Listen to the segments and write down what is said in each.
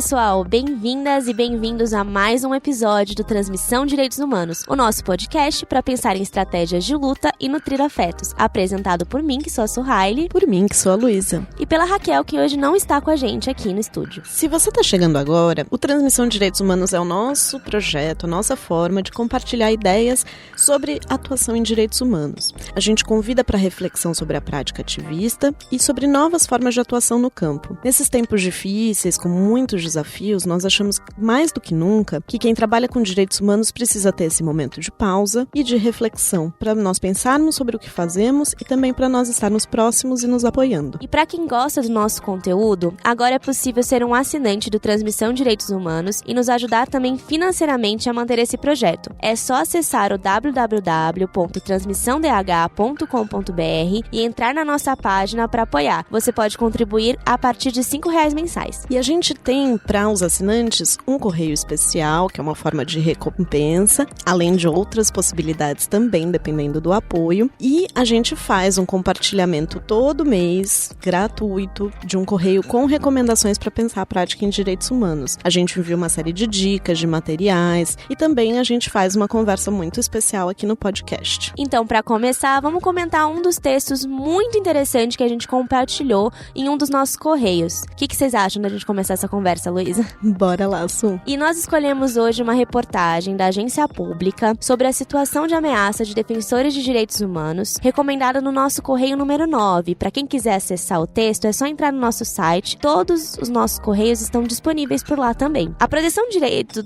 pessoal, bem-vindas e bem-vindos a mais um episódio do Transmissão Direitos Humanos, o nosso podcast para pensar em estratégias de luta e nutrir afetos, apresentado por mim, que sou a Suhaili, por mim, que sou a Luísa, e pela Raquel, que hoje não está com a gente aqui no estúdio. Se você está chegando agora, o Transmissão Direitos Humanos é o nosso projeto, a nossa forma de compartilhar ideias sobre atuação em direitos humanos. A gente convida para reflexão sobre a prática ativista e sobre novas formas de atuação no campo. Nesses tempos difíceis, com muitos desafios, nós achamos mais do que nunca que quem trabalha com direitos humanos precisa ter esse momento de pausa e de reflexão para nós pensarmos sobre o que fazemos e também para nós estarmos próximos e nos apoiando. E para quem gosta do nosso conteúdo, agora é possível ser um assinante do Transmissão Direitos Humanos e nos ajudar também financeiramente a manter esse projeto. É só acessar o www.transmissãodh.com.br e entrar na nossa página para apoiar. Você pode contribuir a partir de R$5 mensais. E a gente tem para os assinantes um correio especial, que é uma forma de recompensa, além de outras possibilidades também, dependendo do apoio. E a gente faz um compartilhamento todo mês, gratuito, de um correio com recomendações para pensar a prática em direitos humanos. A gente envia uma série de dicas, de materiais e também a gente faz uma conversa muito especial aqui no podcast. Então, para começar, vamos comentar um dos textos muito interessantes que a gente compartilhou em um dos nossos correios. O que vocês acham da gente começar essa conversa, Luísa? Bora lá, Su. E nós escolhemos hoje uma reportagem da Agência Pública sobre a situação de ameaça de defensores de direitos humanos, recomendada no nosso correio número 9. Para quem quiser acessar o texto, é só entrar no nosso site. Todos os nossos correios estão disponíveis por lá também. A proteção dos direitos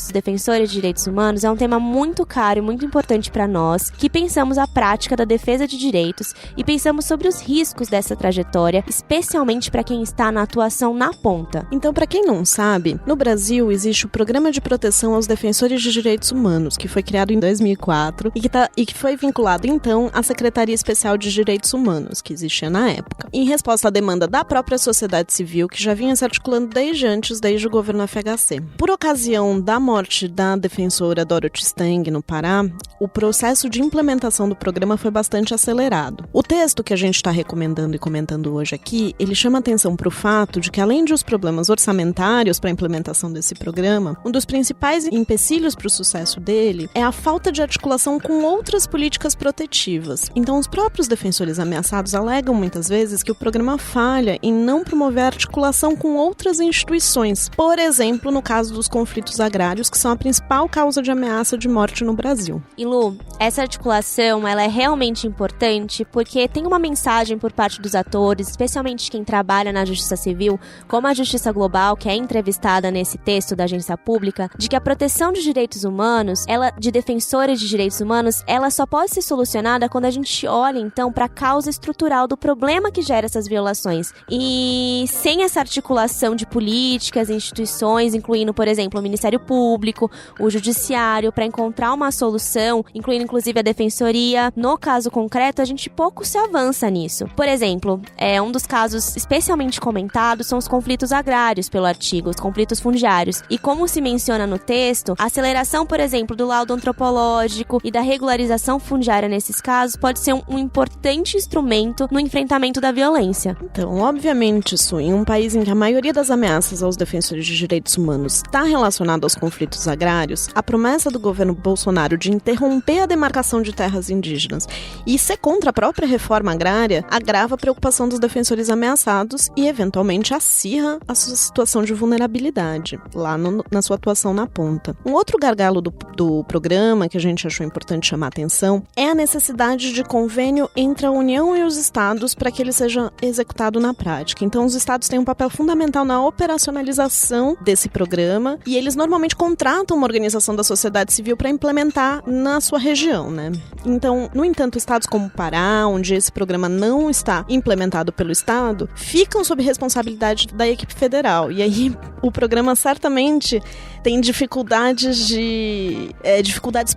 dos defensores de direitos humanos é um tema muito caro e muito importante para nós, que pensamos a prática da defesa de direitos e pensamos sobre os riscos dessa trajetória, especialmente para quem está na atuação na ponta. Então, para quem não sabe, no Brasil existe o Programa de Proteção aos Defensores de Direitos Humanos, que foi criado em 2004 e que foi vinculado, então, à Secretaria Especial de Direitos Humanos, que existia na época, em resposta à demanda da própria sociedade civil, que já vinha se articulando desde o governo FHC. Por ocasião da morte da defensora Dorothy Stang, no Pará, o processo de implementação do programa foi bastante acelerado. O texto que a gente está recomendando e comentando hoje aqui, ele chama atenção para o fato de que, além de os problemas orçamentários para a implementação desse programa, um dos principais empecilhos para o sucesso dele é a falta de articulação com outras políticas protetivas. Então, os próprios defensores ameaçados alegam muitas vezes que o programa falha em não promover a articulação com outras instituições. Por exemplo, no caso dos conflitos agrários, que são a principal causa de ameaça de morte no Brasil. E Lu, essa articulação ela é realmente importante porque tem uma mensagem por parte dos atores, especialmente quem trabalha na Justiça Civil, como a Justiça Global, que é entrevistada nesse texto da Agência Pública, de que a proteção de direitos humanos, de defensores de direitos humanos, ela só pode ser solucionada quando a gente olha, então, para a causa estrutural do problema que gera essas violações. E sem essa articulação de políticas, instituições, incluindo, por exemplo, o Ministério Público, o Judiciário, para encontrar uma solução, incluindo, inclusive, a Defensoria, no caso concreto, a gente pouco se avança nisso. Por exemplo, um dos casos especialmente comentados são os conflitos agrários pelo artigo, os conflitos fundiários. E como se menciona no texto, a aceleração, por exemplo, do laudo antropológico e da regularização fundiária nesses casos pode ser um importante instrumento no enfrentamento da violência. Então, obviamente, isso em um país em que a maioria das ameaças aos defensores de direitos humanos está relacionada aos conflitos agrários, a promessa do governo Bolsonaro de interromper a demarcação de terras indígenas e ser contra a própria reforma agrária agrava a preocupação dos defensores ameaçados e, eventualmente, acirra a sua situação de vulnerabilidade lá na sua atuação na ponta. Um outro gargalo do programa que a gente achou importante chamar a atenção é a necessidade de convênio entre a União e os estados para que ele seja executado na prática. Então, os estados têm um papel fundamental na operacionalização desse programa e eles normalmente contratam uma organização da sociedade civil para implementar na sua região, né? Então, no entanto, estados como o Pará, onde esse programa não está implementado pelo estado, ficam sob responsabilidade da equipe federal. E aí, o programa certamente tem dificuldades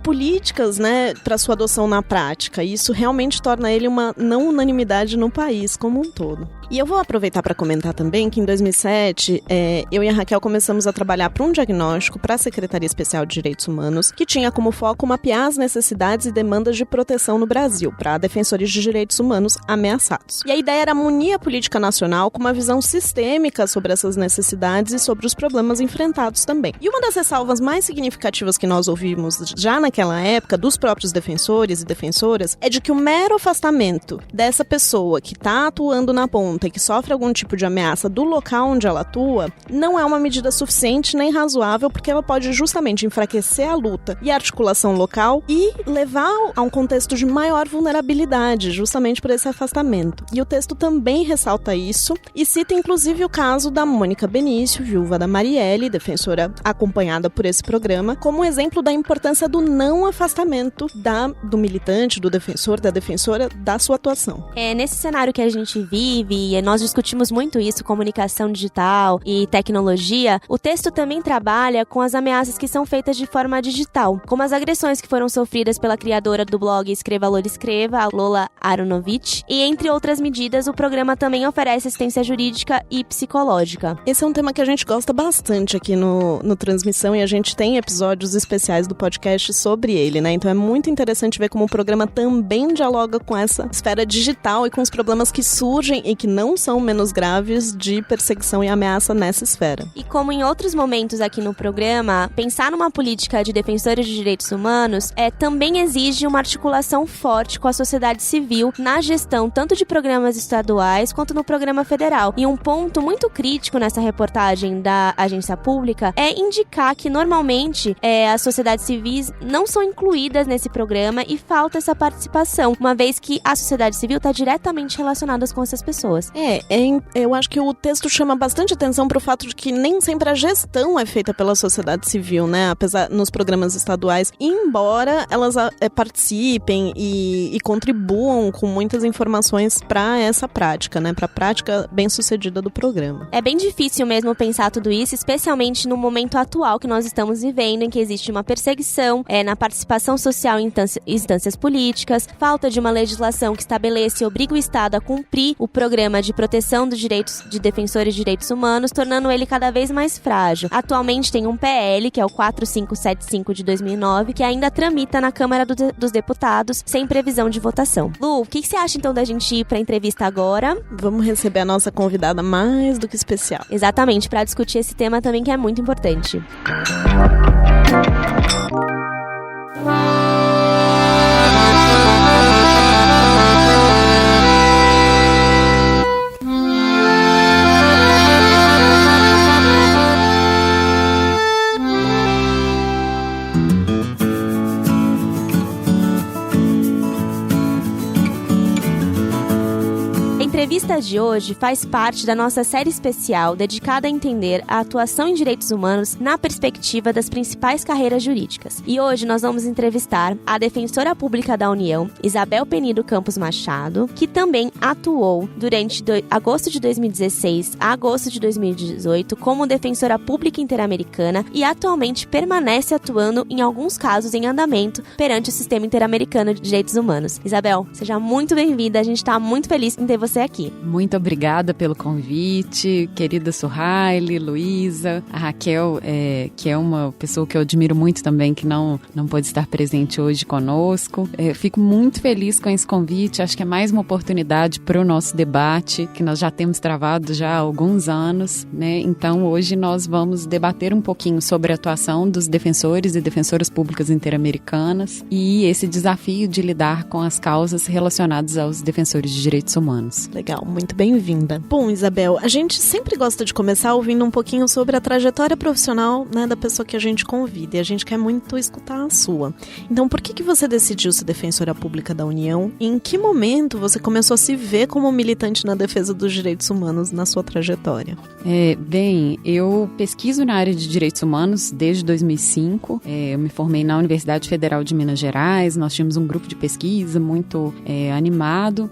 políticas, né, para sua adoção na prática. E isso realmente torna ele uma não unanimidade no país como um todo. E eu vou aproveitar para comentar também que em 2007, eu e a Raquel começamos a trabalhar para um diagnóstico para a Secretaria Especial de Direitos Humanos, que tinha como foco mapear as necessidades e demandas de proteção no Brasil para defensores de direitos humanos ameaçados. E a ideia era munir a política nacional com uma visão sistêmica sobre essas necessidades e sobre os problemas enfrentados também. E uma das ressalvas mais significativas que nós ouvimos já naquela época dos próprios defensores e defensoras é de que o mero afastamento dessa pessoa que está atuando na ponta e que sofre algum tipo de ameaça do local onde ela atua, não é uma medida suficiente nem razoável, porque ela pode justamente enfraquecer a luta e a articulação local e levar a um contexto de maior vulnerabilidade, justamente por esse afastamento. E o texto também ressalta isso e cita inclusive o caso da Mônica Benício, viúva da Marielle, defensora acompanhada por esse programa, como um exemplo da importância do não afastamento do militante, do defensor, da defensora, da sua atuação. Nesse cenário que a gente vive, e nós discutimos muito isso, comunicação digital e tecnologia, o texto também trabalha com as ameaças que são feitas de forma digital, como as agressões que foram sofridas pela criadora do blog Escreva Lola Escreva, a Lola Aronovitch, e entre outras medidas, o programa também oferece assistência jurídica e psicológica. Esse é um tema que a gente gosta bastante aqui no Transmissão e a gente tem episódios especiais do podcast sobre ele, né? Então é muito interessante ver como o programa também dialoga com essa esfera digital e com os problemas que surgem e que não são menos graves de perseguição e ameaça nessa esfera. E como em outros momentos aqui no programa, pensar numa política de defensores de direitos humanos também exige uma articulação forte com a sociedade civil na gestão tanto de programas estaduais quanto no programa federal. E um ponto muito crítico nessa reportagem da agência pública é indicar que normalmente as sociedades civis não são incluídas nesse programa e falta essa participação, uma vez que a sociedade civil está diretamente relacionada com essas pessoas. Eu acho que o texto chama bastante atenção para o fato de que nem sempre a gestão é feita pela sociedade civil, né? Apesar nos programas estaduais, embora elas participem e contribuam com muitas informações para essa prática, né? Para a prática bem-sucedida do programa. É bem difícil mesmo pensar tudo isso, especialmente no momento atual que nós estamos vivendo, em que existe uma perseguição na participação social em instâncias políticas, falta de uma legislação que estabeleça e obriga o Estado a cumprir o programa de proteção dos direitos de defensores de direitos humanos, tornando ele cada vez mais frágil. Atualmente tem um PL, que é o 4575 de 2009, que ainda tramita na Câmara dos Deputados, sem previsão de votação. Lu, o que você acha então da gente ir para a entrevista agora? Vamos receber a nossa convidada mais do que especial. Exatamente, para discutir esse tema também que é muito importante. A entrevista de hoje faz parte da nossa série especial dedicada a entender a atuação em direitos humanos na perspectiva das principais carreiras jurídicas. E hoje nós vamos entrevistar a defensora pública da União, Isabel Penido Campos Machado, que também atuou durante agosto de 2016 a agosto de 2018 como defensora pública interamericana e atualmente permanece atuando em alguns casos em andamento perante o Sistema Interamericano de Direitos Humanos. Isabel, seja muito bem-vinda, a gente está muito feliz em ter você aqui. Muito obrigada pelo convite, querida Suhaili, Luísa, a Raquel, que é uma pessoa que eu admiro muito também, que não pôde estar presente hoje conosco. Fico muito feliz com esse convite, acho que é mais uma oportunidade para o nosso debate, que nós já temos travado já há alguns anos, né? Então hoje nós vamos debater um pouquinho sobre a atuação dos defensores e defensoras públicas interamericanas e esse desafio de lidar com as causas relacionadas aos defensores de direitos humanos. Legal, muito bem-vinda. Bom, Isabel, a gente sempre gosta de começar ouvindo um pouquinho sobre a trajetória profissional, né, da pessoa que a gente convida, e a gente quer muito escutar a sua. Então, por que você decidiu ser defensora pública da União? E em que momento você começou a se ver como militante na defesa dos direitos humanos na sua trajetória? Bem, eu pesquiso na área de direitos humanos desde 2005. Eu me formei na Universidade Federal de Minas Gerais, nós tínhamos um grupo de pesquisa muito animado.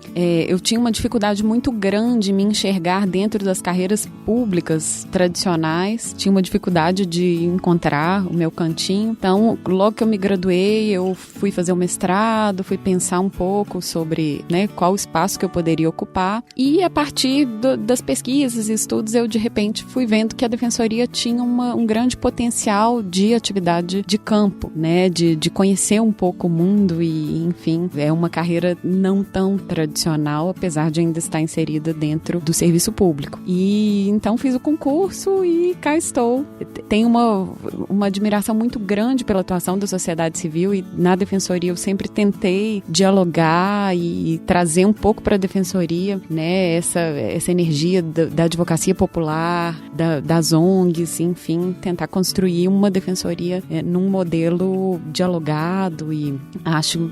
Eu tinha uma dificuldade dificuldade muito grande em me enxergar dentro das carreiras públicas tradicionais, tinha uma dificuldade de encontrar o meu cantinho. Então, logo que eu me graduei, eu fui fazer o mestrado, fui pensar um pouco sobre, né, qual o espaço que eu poderia ocupar, e a partir das pesquisas e estudos, eu de repente fui vendo que a Defensoria tinha um grande potencial de atividade de campo, né, de conhecer um pouco o mundo e, enfim, é uma carreira não tão tradicional, apesar de ainda estar inserida dentro do serviço público. E então fiz o concurso e cá estou. Tenho uma admiração muito grande pela atuação da sociedade civil, e na Defensoria eu sempre tentei dialogar e trazer um pouco para a Defensoria, né, essa energia da advocacia popular, das ONGs, enfim, tentar construir uma Defensoria num modelo dialogado, e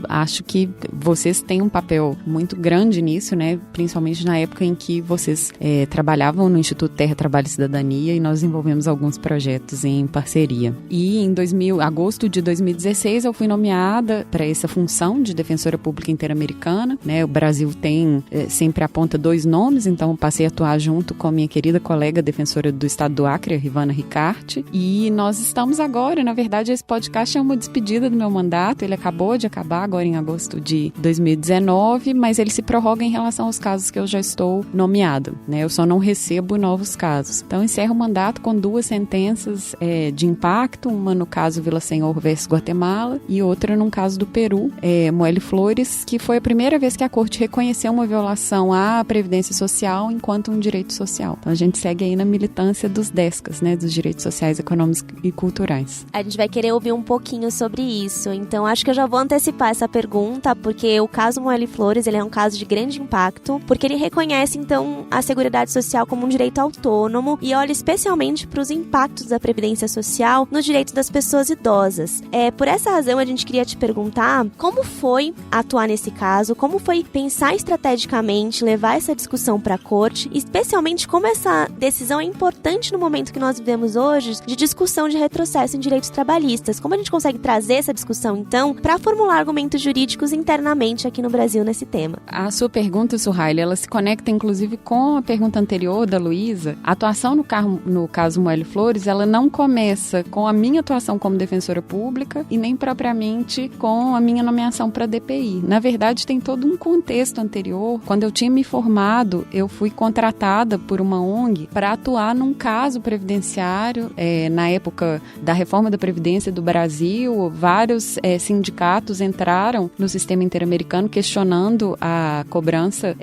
acho que vocês têm um papel muito grande nisso, né, principalmente na época em que vocês trabalhavam no Instituto Terra, Trabalho e Cidadania, e nós desenvolvemos alguns projetos em parceria. E em agosto de 2016 eu fui nomeada para essa função de Defensora Pública Interamericana, né, o Brasil tem sempre aponta 2 nomes, então eu passei a atuar junto com a minha querida colega defensora do estado do Acre, a Rivana Ricarte, e nós estamos agora, na verdade esse podcast é uma despedida do meu mandato, ele acabou de acabar agora em agosto de 2019, mas ele se prorroga em relação aos casos que eu já estou nomeado, né, eu só não recebo novos casos. Então encerro o mandato com 2 sentenças de impacto, uma no caso Vila Senhor versus Guatemala e outra num caso do Peru, Moelle Flores, que foi a primeira vez que a Corte reconheceu uma violação à Previdência Social enquanto um direito social. Então a gente segue aí na militância dos DESCAS, né, dos direitos sociais, econômicos e culturais. A gente vai querer ouvir um pouquinho sobre isso, então acho que eu já vou antecipar essa pergunta, porque o caso Moelle Flores, ele é um caso de grande impacto, porque ele reconhece então a Seguridade Social como um direito autônomo e olha especialmente para os impactos da Previdência Social nos direitos das pessoas idosas. Por essa razão a gente queria te perguntar como foi atuar nesse caso, como foi pensar estrategicamente, levar essa discussão para a Corte, especialmente como essa decisão é importante no momento que nós vivemos hoje de discussão de retrocesso em direitos trabalhistas. Como a gente consegue trazer essa discussão, então, para formular argumentos jurídicos internamente aqui no Brasil nesse tema? A sua pergunta, Suhaili, ela se conecta inclusive com a pergunta anterior da Luísa. A atuação no caso Moelle Flores, ela não começa com a minha atuação como defensora pública e nem propriamente com a minha nomeação para a DPI. Na verdade, tem todo um contexto anterior. Quando eu tinha me formado, eu fui contratada por uma ONG para atuar num caso previdenciário. Na época da reforma da Previdência do Brasil, vários sindicatos entraram no sistema interamericano questionando a cobrança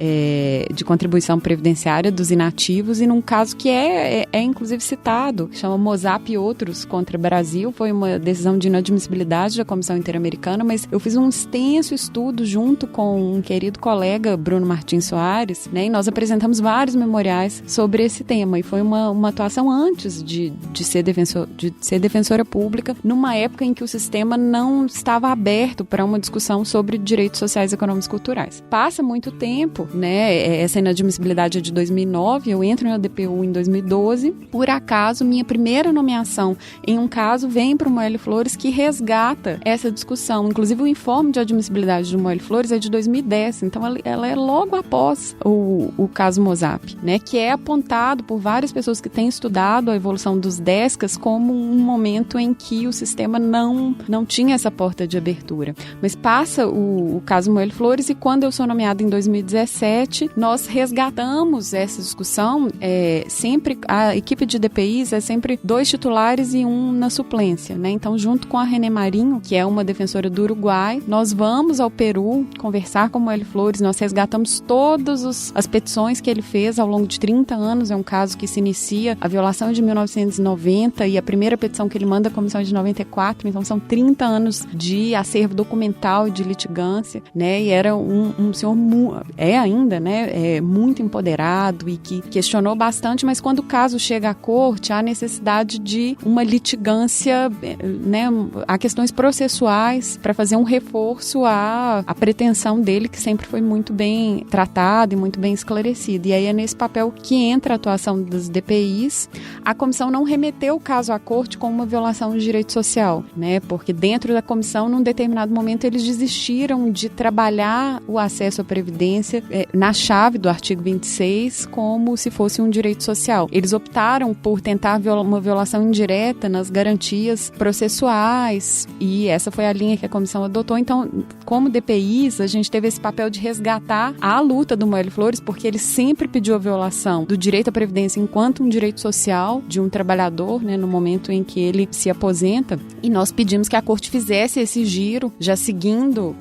de contribuição previdenciária dos inativos, e num caso que é inclusive citado, chama Mozap e outros contra o Brasil, foi uma decisão de inadmissibilidade da Comissão Interamericana, mas eu fiz um extenso estudo junto com um querido colega, Bruno Martins Soares, né, e nós apresentamos vários memoriais sobre esse tema, e foi uma atuação antes de ser defensora pública, numa época em que o sistema não estava aberto para uma discussão sobre direitos sociais, econômicos e culturais. Passa muito tempo, né, essa inadmissibilidade é de 2009, eu entro na DPU em 2012, por acaso minha primeira nomeação em um caso vem para o Moelle Flores, que resgata essa discussão. Inclusive o informe de admissibilidade do Moelle Flores é de 2010, então ela é logo após o caso Mozap, né, que é apontado por várias pessoas que têm estudado a evolução dos DESCAS como um momento em que o sistema não tinha essa porta de abertura. Mas passa o caso Moelle Flores, e quando eu sou nomeada em 2017, nós resgatamos essa discussão. Sempre a equipe de DPIs é sempre 2 titulares e 1 na suplência, né? Então, junto com a René Marinho, que é uma defensora do Uruguai, nós vamos ao Peru conversar com o Moelle Flores, nós resgatamos todas as petições que ele fez ao longo de 30 anos, é um caso que se inicia, a violação é de 1990 e a primeira petição que ele manda à comissão é de 94, então são 30 anos de acervo documental e de litigância, né? E era um senhor, ainda, né? Muito empoderado e que questionou bastante, mas quando o caso chega à corte, há necessidade de uma litigância, né? Há questões processuais para fazer um reforço à pretensão dele, que sempre foi muito bem tratado e muito bem esclarecido. E aí é nesse papel que entra a atuação das DPIs. A comissão não remeteu o caso à corte com uma violação de direito social, né? Porque dentro da comissão, num determinado momento, eles desistiram de trabalhar o acesso à previdência na a chave do artigo 26 como se fosse um direito social. Eles optaram por tentar uma violação indireta nas garantias processuais e essa foi a linha que a comissão adotou. Então, como DPIs, a gente teve esse papel de resgatar a luta do Moelle Flores, porque ele sempre pediu a violação do direito à previdência enquanto um direito social de um trabalhador, né, no momento em que ele se aposenta, e nós pedimos que a corte fizesse esse giro, já seguindo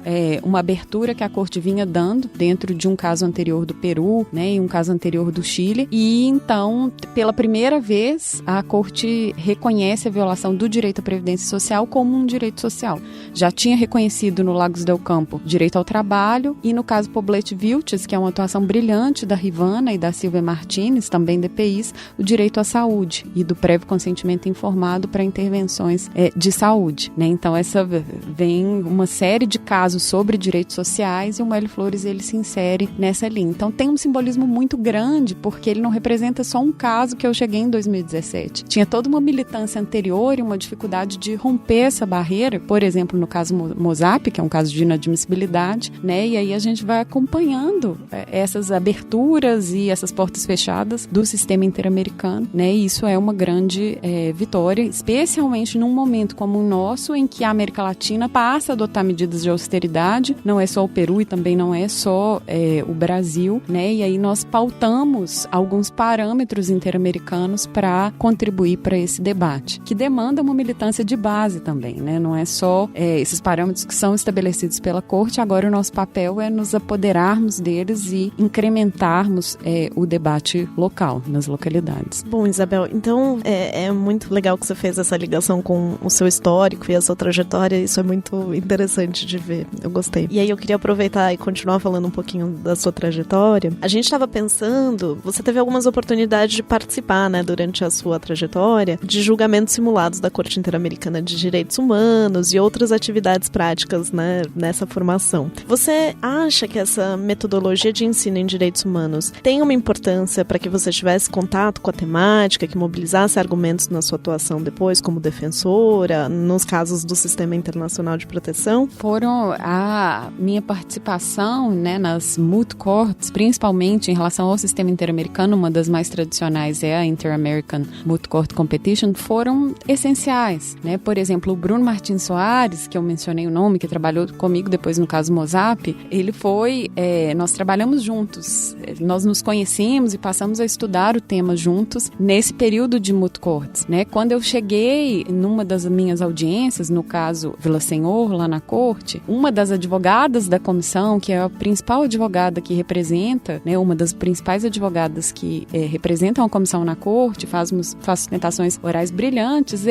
uma abertura que a corte vinha dando dentro de um caso anterior do Peru, né, e um caso anterior do Chile, e então, pela primeira vez, a corte reconhece a violação do direito à previdência social como um direito social. Já tinha reconhecido no Lagos del Campo direito ao trabalho e no caso Poblete Vilches, que é uma atuação brilhante da Rivana e da Silvia Martínez, também DPIs, o direito à saúde e do prévio consentimento informado para intervenções de saúde, né? Então essa vem uma série de casos sobre direitos sociais e o Moelle Flores ele se insere nessa linha. Então tem um simbolismo muito grande porque ele não representa só um caso que eu cheguei em 2017. Tinha toda uma militância anterior e uma dificuldade de romper essa barreira, por exemplo, no caso Mozap, que é um caso de inadmissibilidade, né? E aí a gente vai acompanhando essas aberturas e essas portas fechadas do sistema interamericano, né? E isso é uma grande vitória, especialmente num momento como o nosso, em que a América Latina passa a adotar medidas de austeridade, não é só o Peru e também não é só o Brasil, né? E aí nós pautamos alguns parâmetros interamericanos para contribuir para esse debate, que demanda uma militância de base também, né? Não é só esses parâmetros que são estabelecidos pela Corte, agora o nosso papel é nos apoderarmos deles e incrementarmos o debate local, nas localidades. Bom, Isabel, então é muito legal que você fez essa ligação com o seu histórico e a sua trajetória, isso é muito interessante de ver, eu gostei. E aí eu queria aproveitar e continuar falando um pouquinho da sua trajetória. A gente estava pensando, você teve algumas oportunidades de participar, né, durante a sua trajetória, de julgamentos simulados da Corte Interamericana de Direitos Humanos e outras atividades práticas, né, nessa formação. Você acha que essa metodologia de ensino em direitos humanos tem uma importância para que você tivesse contato com a temática, que mobilizasse argumentos na sua atuação depois como defensora, nos casos do Sistema Internacional de Proteção? Foram a minha participação, né, nas moot courts, principalmente em relação ao sistema interamericano, uma das mais tradicionais é a Inter-American Moot Court Competition, foram essenciais, né? Por exemplo, o Bruno Martins Soares, que eu mencionei o nome, que trabalhou comigo depois no caso Mozap, ele foi, nós trabalhamos juntos, nós nos conhecemos e passamos a estudar o tema juntos nesse período de moot courts, né? Quando eu cheguei numa das minhas audiências, no caso Vila Senhor, lá na corte, uma das advogadas da comissão, que é a principal advogada que representa, né, uma das principais advogadas que representam a comissão na corte, faz sustentações orais brilhantes,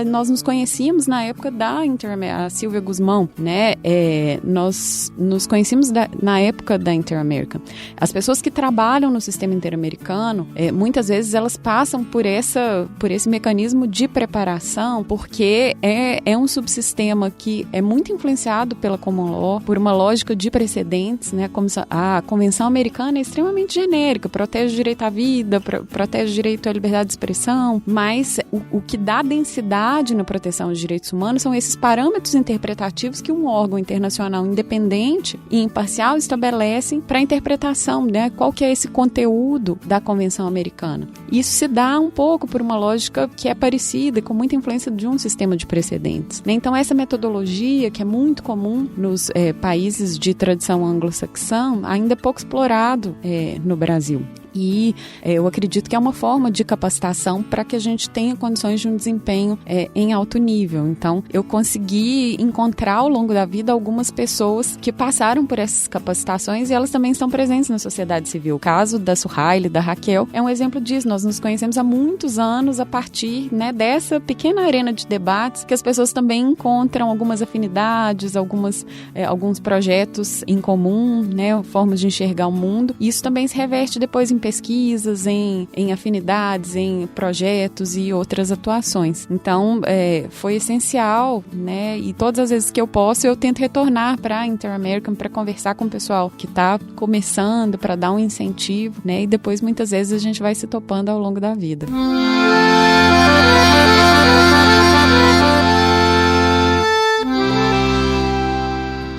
nós nos conhecíamos na época a Silvia Guzmão, né? Nós nos conhecemos na época da Inter-American. As pessoas que trabalham no sistema interamericano, muitas vezes elas passam por esse mecanismo de preparação, porque é um subsistema que é muito influenciado pela common law, por uma lógica de precedentes, né? A Convenção Americana é extremamente genérica, protege o direito à vida, protege o direito à liberdade de expressão, mas o que dá densidade na proteção dos direitos humanos são esses parâmetros interpretativos que um órgão internacional independente e imparcial estabelecem para a interpretação, né? Qual que é esse conteúdo da Convenção Americana. Isso se dá um pouco por uma lógica que é parecida, com muita influência de um sistema de precedentes, né? Então essa metodologia, que é muito comum nos países de tradição anglo-saxã, ainda é pouco explorado no Brasil. E eu acredito que é uma forma de capacitação para que a gente tenha condições de um desempenho em alto nível. Então, eu consegui encontrar ao longo da vida algumas pessoas que passaram por essas capacitações e elas também estão presentes na sociedade civil. O caso da Suhaili, da Raquel, é um exemplo disso. Nós nos conhecemos há muitos anos a partir, né, dessa pequena arena de debates que as pessoas também encontram algumas afinidades, alguns projetos em comum, né, formas de enxergar o mundo. E isso também se reverte depois em pesquisas, em afinidades, em projetos e outras atuações. Então, foi essencial, né? E todas as vezes que eu posso, eu tento retornar para a Inter-American para conversar com o pessoal que está começando, para dar um incentivo, né? E depois, muitas vezes, a gente vai se topando ao longo da vida.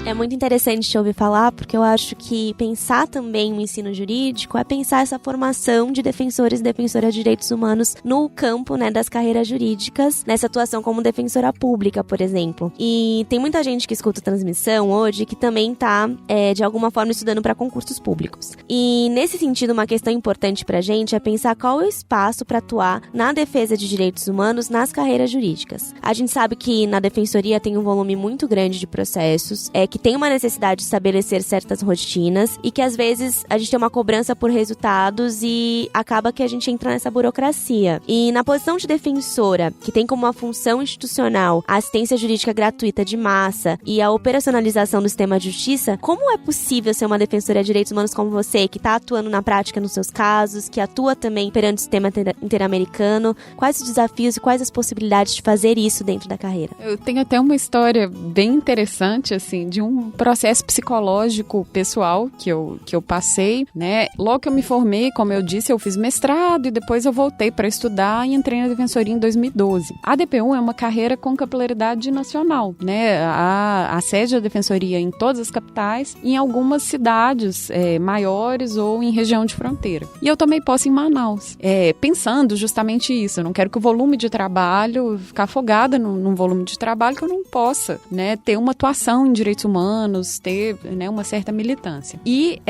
É muito interessante te ouvir falar, porque eu acho que pensar também o ensino jurídico é pensar essa formação de defensores e defensoras de direitos humanos no campo, né, das carreiras jurídicas, nessa atuação como defensora pública, por exemplo. E tem muita gente que escuta transmissão hoje que também está, de alguma forma, estudando para concursos públicos. E, nesse sentido, uma questão importante para a gente é pensar qual é o espaço para atuar na defesa de direitos humanos nas carreiras jurídicas. A gente sabe que na defensoria tem um volume muito grande de processos, que tem uma necessidade de estabelecer certas rotinas e que às vezes a gente tem uma cobrança por resultados e acaba que a gente entra nessa burocracia. E na posição de defensora, que tem como uma função institucional a assistência jurídica gratuita de massa e a operacionalização do sistema de justiça, como é possível ser uma defensora de direitos humanos como você, que está atuando na prática nos seus casos, que atua também perante o sistema interamericano? Quais os desafios e quais as possibilidades de fazer isso dentro da carreira? Eu tenho até uma história bem interessante, assim, de um processo psicológico pessoal que eu passei, né? Logo que eu me formei, como eu disse, eu fiz mestrado e depois eu voltei para estudar e entrei na defensoria em 2012. A DP1 é uma carreira com capilaridade nacional, né? A sede da defensoria em todas as capitais e em algumas cidades maiores ou em região de fronteira. E eu tomei posse em Manaus, pensando justamente isso. Eu não quero que o volume de trabalho, ficar afogada num volume de trabalho que eu não possa, né, ter uma atuação em direitos humanos, ter, né, uma certa militância. E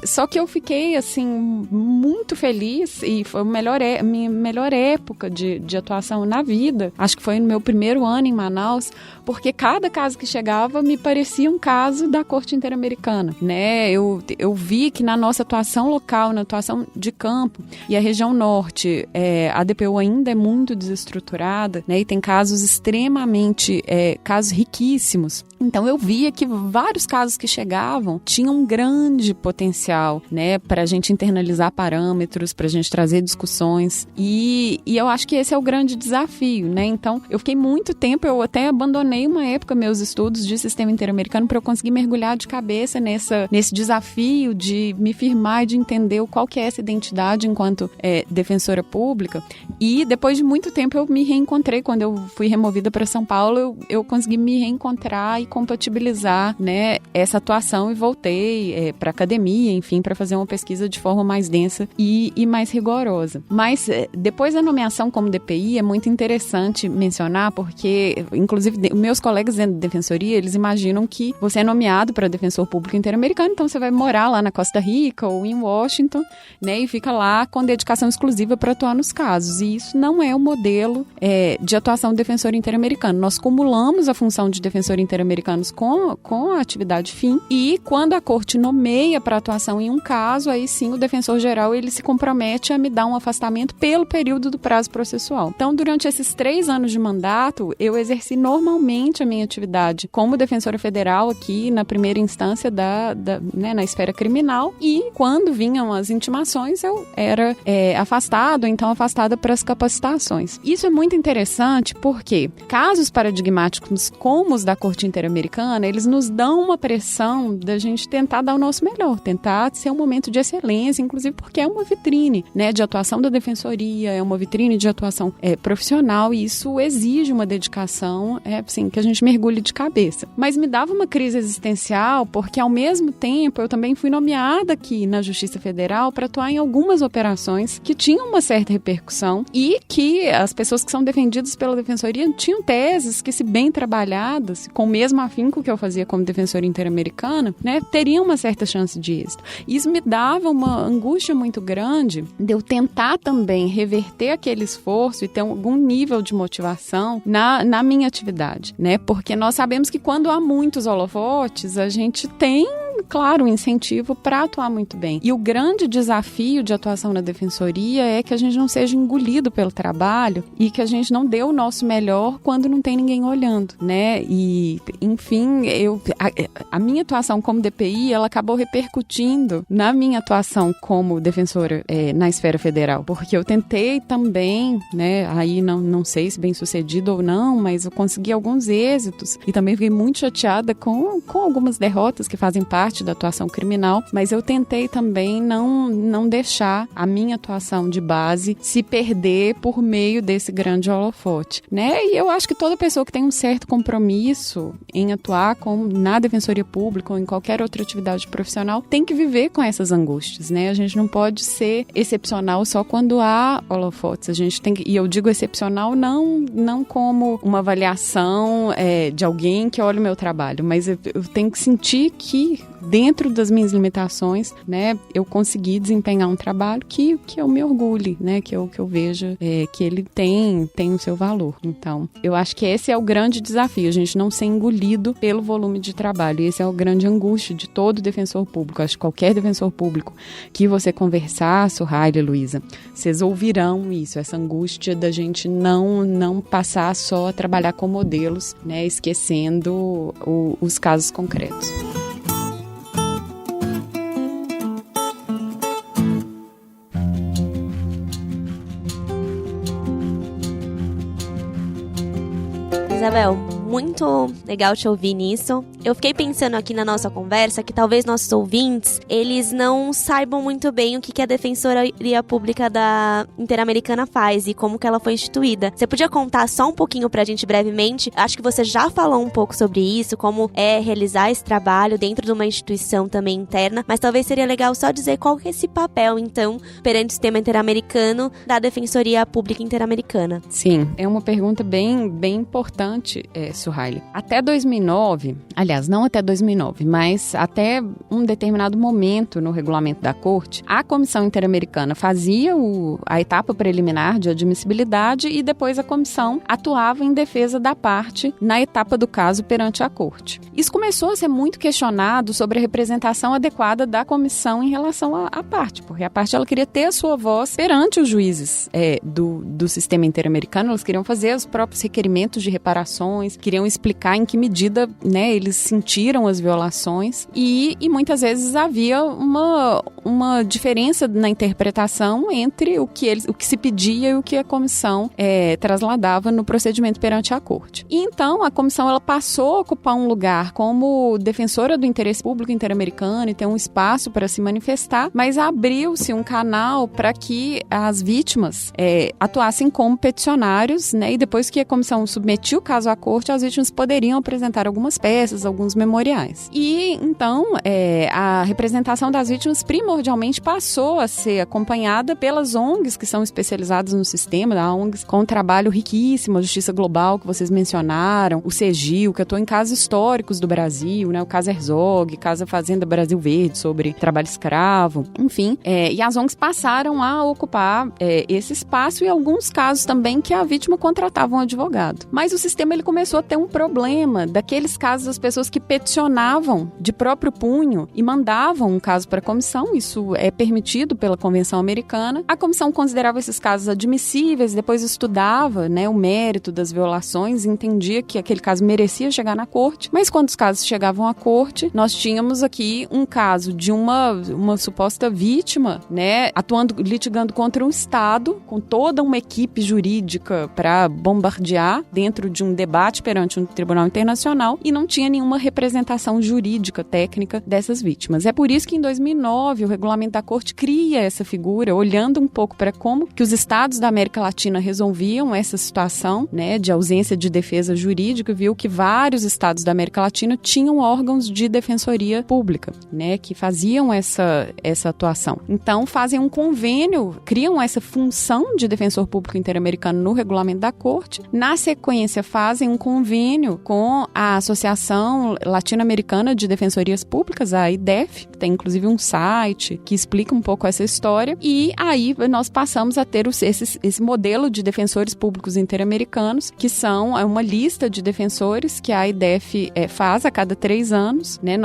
só que eu fiquei, assim, muito feliz e foi a minha melhor época de atuação na vida. Acho que foi no meu primeiro ano em Manaus, porque cada caso que chegava me parecia um caso da Corte Interamericana, né? Eu vi que na nossa atuação local, na atuação de campo e a região norte, a DPU ainda é muito desestruturada, né? E tem casos extremamente, casos riquíssimos. Então eu via que vários casos que chegavam tinham um grande potencial, né, para a gente internalizar parâmetros, para a gente trazer discussões e eu acho que esse é o grande desafio, né? Então eu fiquei muito tempo, eu até abandonei uma época meus estudos de sistema interamericano para eu conseguir mergulhar de cabeça nesse desafio de me firmar e de entender qual que é essa identidade enquanto defensora pública. E depois de muito tempo eu me reencontrei, quando eu fui removida para São Paulo, eu consegui me reencontrar e compatibilizar, né, essa atuação e voltei para academia, enfim, para fazer uma pesquisa de forma mais densa e mais rigorosa. Mas depois da nomeação como DPI é muito interessante mencionar, porque inclusive meus colegas dentro da defensoria, eles imaginam que você é nomeado para defensor público interamericano, então você vai morar lá na Costa Rica ou em Washington, né, e fica lá com dedicação exclusiva para atuar nos casos. E isso não é o modelo de atuação do defensor interamericano. Nós cumulamos a função de defensor interamericano com a atividade fim e quando a corte nomeia para atuação em um caso, aí sim o defensor geral ele se compromete a me dar um afastamento pelo período do prazo processual. Então, durante esses 3 anos de mandato, eu exerci normalmente a minha atividade como defensora federal aqui na primeira instância né, na esfera criminal e quando vinham as intimações eu era afastado, então afastada para as capacitações. Isso é muito interessante porque casos paradigmáticos como os da Corte Interamericana, eles nos dão uma pressão da gente tentar dar o nosso melhor, tentar ser um momento de excelência, inclusive porque é uma vitrine, né, de atuação da defensoria, é uma vitrine de atuação profissional e isso exige uma dedicação, assim, que a gente mergulhe de cabeça. Mas me dava uma crise existencial porque, ao mesmo tempo, eu também fui nomeada aqui na Justiça Federal para atuar em algumas operações que tinham uma certa repercussão e que as pessoas que são defendidas pela defensoria tinham teses que, se bem trabalhadas, com o mesmo afinco que eu fazia como defensora interamericana, né, teriam uma certa chance de êxito. Isso me dava uma angústia muito grande de eu tentar também reverter aquele esforço e ter algum nível de motivação na minha atividade, né? Porque nós sabemos que quando há muitos holofotes, a gente tem, claro, um incentivo para atuar muito bem. E o grande desafio de atuação na defensoria é que a gente não seja engolido pelo trabalho e que a gente não dê o nosso melhor quando não tem ninguém olhando, né? E, enfim, a minha atuação como DPI, ela acabou repercutindo na minha atuação como defensora na esfera federal, porque eu tentei também, né, aí não sei se bem sucedido ou não, mas eu consegui alguns êxitos e também fiquei muito chateada com algumas derrotas que fazem parte parte da atuação criminal, mas eu tentei também não deixar a minha atuação de base se perder por meio desse grande holofote, né? E eu acho que toda pessoa que tem um certo compromisso em atuar na Defensoria Pública ou em qualquer outra atividade profissional tem que viver com essas angústias, né? A gente não pode ser excepcional só quando há holofotes. A gente tem que, e eu digo excepcional não como uma avaliação de alguém que olha o meu trabalho, mas eu tenho que sentir que dentro das minhas limitações, né, eu consegui desempenhar um trabalho que eu me orgulhe, né, que eu veja que ele tem o seu valor. Então, eu acho que esse é o grande desafio, a gente não ser engolido pelo volume de trabalho. E esse é o grande angústia de todo defensor público. Acho que qualquer defensor público que você conversar, Suhaile e Luísa, vocês ouvirão isso, essa angústia da gente não passar só a trabalhar com modelos, né, esquecendo os casos concretos. Isabel, muito legal te ouvir nisso. Eu fiquei pensando aqui na nossa conversa que talvez nossos ouvintes, eles não saibam muito bem o que a Defensoria Pública da Interamericana faz e como que ela foi instituída. Você podia contar só um pouquinho pra gente brevemente? Acho que você já falou um pouco sobre isso, como é realizar esse trabalho dentro de uma instituição também interna, mas talvez seria legal só dizer qual que é esse papel, então, perante o sistema interamericano da Defensoria Pública Interamericana. Sim, é uma pergunta bem importante, Suhaile. Até 2009, aliás, não até 2009, mas até um determinado momento no regulamento da Corte, a Comissão Interamericana fazia a etapa preliminar de admissibilidade e depois a comissão atuava em defesa da parte na etapa do caso perante a Corte. Isso começou a ser muito questionado sobre a representação adequada da comissão em relação à parte, porque a parte ela queria ter a sua voz perante os juízes do sistema interamericano, eles queriam fazer os próprios requerimentos de reparações, queriam explicar em que medida, né, eles sentiram as violações e muitas vezes havia uma diferença na interpretação entre o que se pedia e o que a comissão trasladava no procedimento perante a Corte. E então a comissão ela passou a ocupar um lugar como defensora do interesse público interamericano e ter um espaço para se manifestar, mas abriu-se um canal para que as vítimas atuassem como peticionários, né, e depois que a comissão submetiu o caso à Corte, as vítimas poderiam apresentar algumas peças, alguns memoriais. E então a representação das vítimas primordialmente passou a ser acompanhada pelas ONGs que são especializadas no sistema, da ONGs com um trabalho riquíssimo, a Justiça Global que vocês mencionaram, o CEGIL, que atua em casos históricos do Brasil, né, o caso Herzog, caso Fazenda Brasil Verde sobre trabalho escravo, enfim, e as ONGs passaram a ocupar esse espaço e alguns casos também que a vítima contratava um advogado. Mas o sistema ele começou a ter um problema daqueles casos das pessoas que peticionavam de próprio punho e mandavam um caso para a comissão, isso é permitido pela Convenção Americana. A comissão considerava esses casos admissíveis, depois estudava, né, o mérito das violações, entendia que aquele caso merecia chegar na Corte, mas quando os casos chegavam à Corte, nós tínhamos aqui um caso de uma suposta vítima, né, litigando contra um Estado, com toda uma equipe jurídica para bombardear dentro de um debate perante um tribunal internacional e não tinha nenhuma representação jurídica, técnica dessas vítimas. É por isso que em 2009 o regulamento da Corte cria essa figura, olhando um pouco para como que os estados da América Latina resolviam essa situação, né, de ausência de defesa jurídica, viu que vários estados da América Latina tinham órgãos de defensoria pública, né, que faziam essa atuação. Então fazem um convênio, criam essa função de defensor público interamericano no regulamento da Corte. Na sequência fazem um convênio com a Associação Latino-Americana de Defensorias Públicas, a IDEF, que tem inclusive um site que explica um pouco essa história, e aí nós passamos a ter esse modelo de defensores públicos interamericanos, que são uma lista de defensores que a IDEF faz a cada 3 anos, né?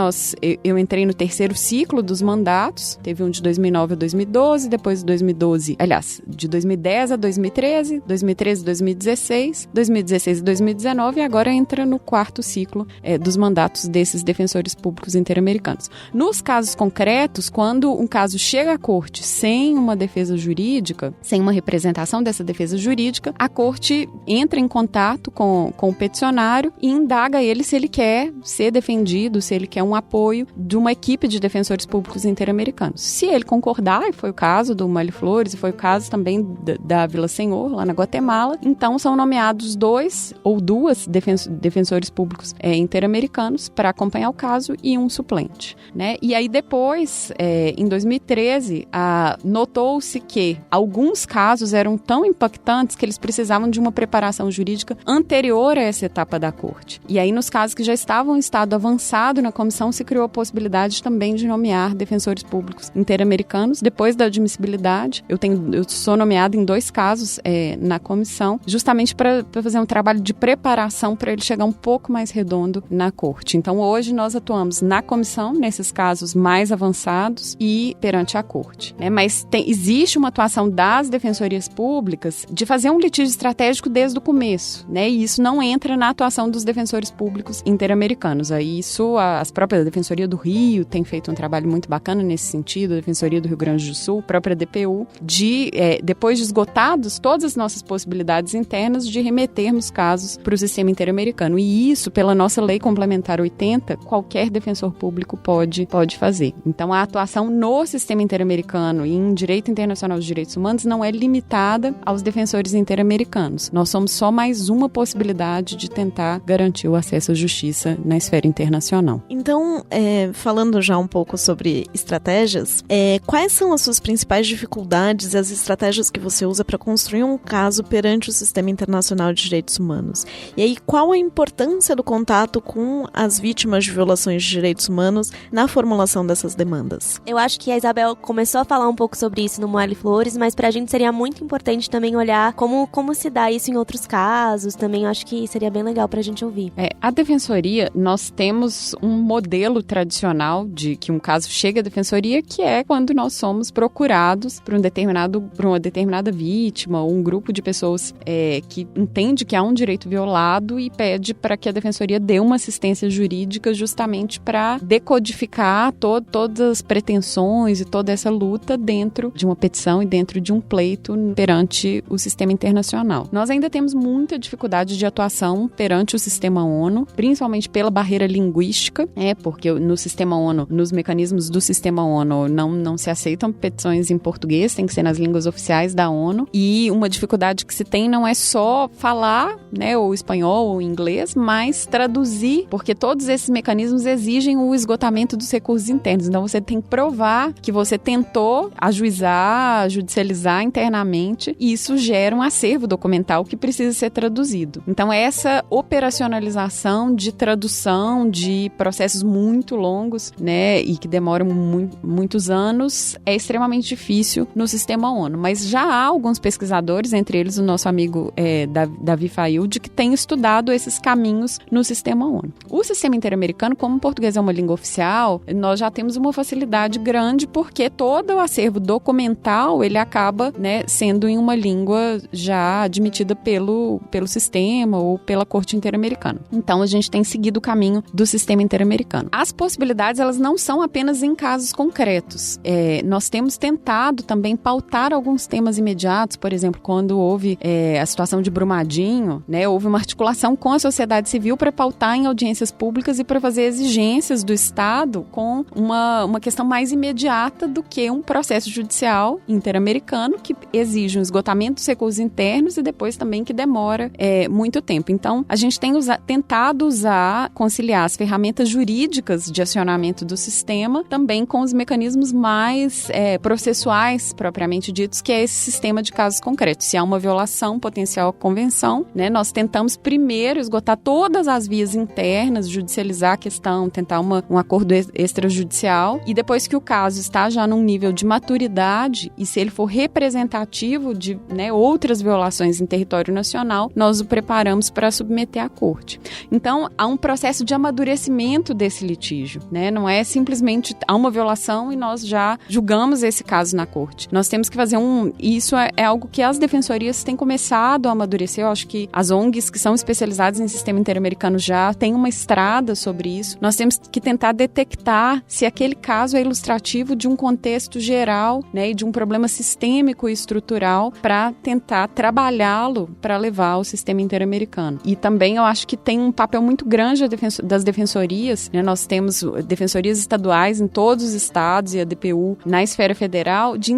Eu entrei no 3º ciclo dos mandatos, teve um de 2009 a 2012, depois de 2012, aliás, de 2010 a 2013, 2013 a 2016, 2016 a 2019, agora entra no 4º ciclo dos mandatos desses defensores públicos interamericanos. Nos casos concretos, quando um caso chega à corte sem uma defesa jurídica, sem uma representação dessa defesa jurídica, a corte entra em contato com o peticionário e indaga ele se ele quer ser defendido, se ele quer um apoio de uma equipe de defensores públicos interamericanos. Se ele concordar, e foi o caso do Mali Flores, e foi o caso também da Vila Senhor, lá na Guatemala, então são nomeados 2 ou 2 defensores públicos interamericanos para acompanhar o caso e um suplente, né? E aí depois, em 2013, notou-se que alguns casos eram tão impactantes que eles precisavam de uma preparação jurídica anterior a essa etapa da corte. E aí, nos casos que já estavam em estado avançado na comissão, se criou a possibilidade também de nomear defensores públicos interamericanos. Depois da admissibilidade, eu sou nomeada em 2 casos na comissão, justamente para fazer um trabalho de preparação para ele chegar um pouco mais redondo na corte. Então, hoje nós atuamos na comissão, nesses casos mais avançados, e perante a corte, né? Mas existe uma atuação das defensorias públicas de fazer um litígio estratégico desde o começo, né? E isso não entra na atuação dos defensores públicos interamericanos. Aí as próprias Defensoria do Rio tem feito um trabalho muito bacana nesse sentido, a Defensoria do Rio Grande do Sul, a própria DPU, depois de esgotados todas as nossas possibilidades internas, de remetermos casos para o sistema interamericano. E isso, pela nossa Lei Complementar 80, qualquer defensor público pode fazer. Então, a atuação no sistema interamericano e em direito internacional dos direitos humanos não é limitada aos defensores interamericanos. Nós somos só mais uma possibilidade de tentar garantir o acesso à justiça na esfera internacional. Então, falando já um pouco sobre estratégias, quais são as suas principais dificuldades e as estratégias que você usa para construir um caso perante o sistema internacional de direitos humanos? E aí, qual a importância do contato com as vítimas de violações de direitos humanos na formulação dessas demandas? Eu acho que a Isabel começou a falar um pouco sobre isso no Mali Flores, mas pra gente seria muito importante também olhar como se dá isso em outros casos. Também acho que seria bem legal pra gente ouvir. A defensoria, nós temos um modelo tradicional de que um caso chega à defensoria, que é quando nós somos procurados por uma determinada vítima ou um grupo de pessoas que entende que há um direito violado e pede para que a defensoria dê uma assistência jurídica justamente para decodificar todas as pretensões e toda essa luta dentro de uma petição e dentro de um pleito perante o sistema internacional. Nós ainda temos muita dificuldade de atuação perante o sistema ONU, principalmente pela barreira linguística, porque no sistema ONU, nos mecanismos do sistema ONU, não se aceitam petições em português, tem que ser nas línguas oficiais da ONU, e uma dificuldade que se tem não é só falar, né, ou espanhol ou inglês, mas traduzir, porque todos esses mecanismos exigem o esgotamento dos recursos internos. Então, você tem que provar que você tentou ajuizar, judicializar internamente, e isso gera um acervo documental que precisa ser traduzido. Então, essa operacionalização de tradução de processos muito longos, né, e que demoram muitos anos, é extremamente difícil no sistema ONU. Mas já há alguns pesquisadores, entre eles o nosso amigo Davi Failde, que tem estudado esses caminhos no sistema ONU. O sistema interamericano, como o português é uma língua oficial, nós já temos uma facilidade grande, porque todo o acervo documental, ele acaba, né, sendo em uma língua já admitida pelo sistema ou pela Corte Interamericana. Então, a gente tem seguido o caminho do sistema interamericano. As possibilidades, elas não são apenas em casos concretos. Nós temos tentado também pautar alguns temas imediatos. Por exemplo, quando houve a situação de Brumadinho, né, houve uma articulação com a sociedade civil para pautar em audiências públicas e para fazer exigências do Estado com uma questão mais imediata do que um processo judicial interamericano que exige um esgotamento dos recursos internos e depois também que demora muito tempo. Então, a gente tem tentado conciliar as ferramentas jurídicas de acionamento do sistema também com os mecanismos mais processuais, propriamente ditos, que é esse sistema de casos concretos. Se há uma violação potencial à convenção, né, nós tentamos primeiro esgotar todas as vias internas, judicializar a questão, tentar um acordo extrajudicial, e depois que o caso está já num nível de maturidade e se ele for representativo de, né, outras violações em território nacional, nós o preparamos para submeter à corte. Então, há um processo de amadurecimento desse litígio, né? Não é simplesmente há uma violação e nós já julgamos esse caso na corte. Nós temos que fazer isso é algo que as defensorias têm começado a amadurecer. Eu acho que as ONGs que são especializados em sistema interamericano já têm uma estrada sobre isso. Nós temos que tentar detectar se aquele caso é ilustrativo de um contexto geral, né, e de um problema sistêmico e estrutural para tentar trabalhá-lo para levar ao sistema interamericano. E também eu acho que tem um papel muito grande das defensorias, né? Nós temos defensorias estaduais em todos os estados e a DPU na esfera federal de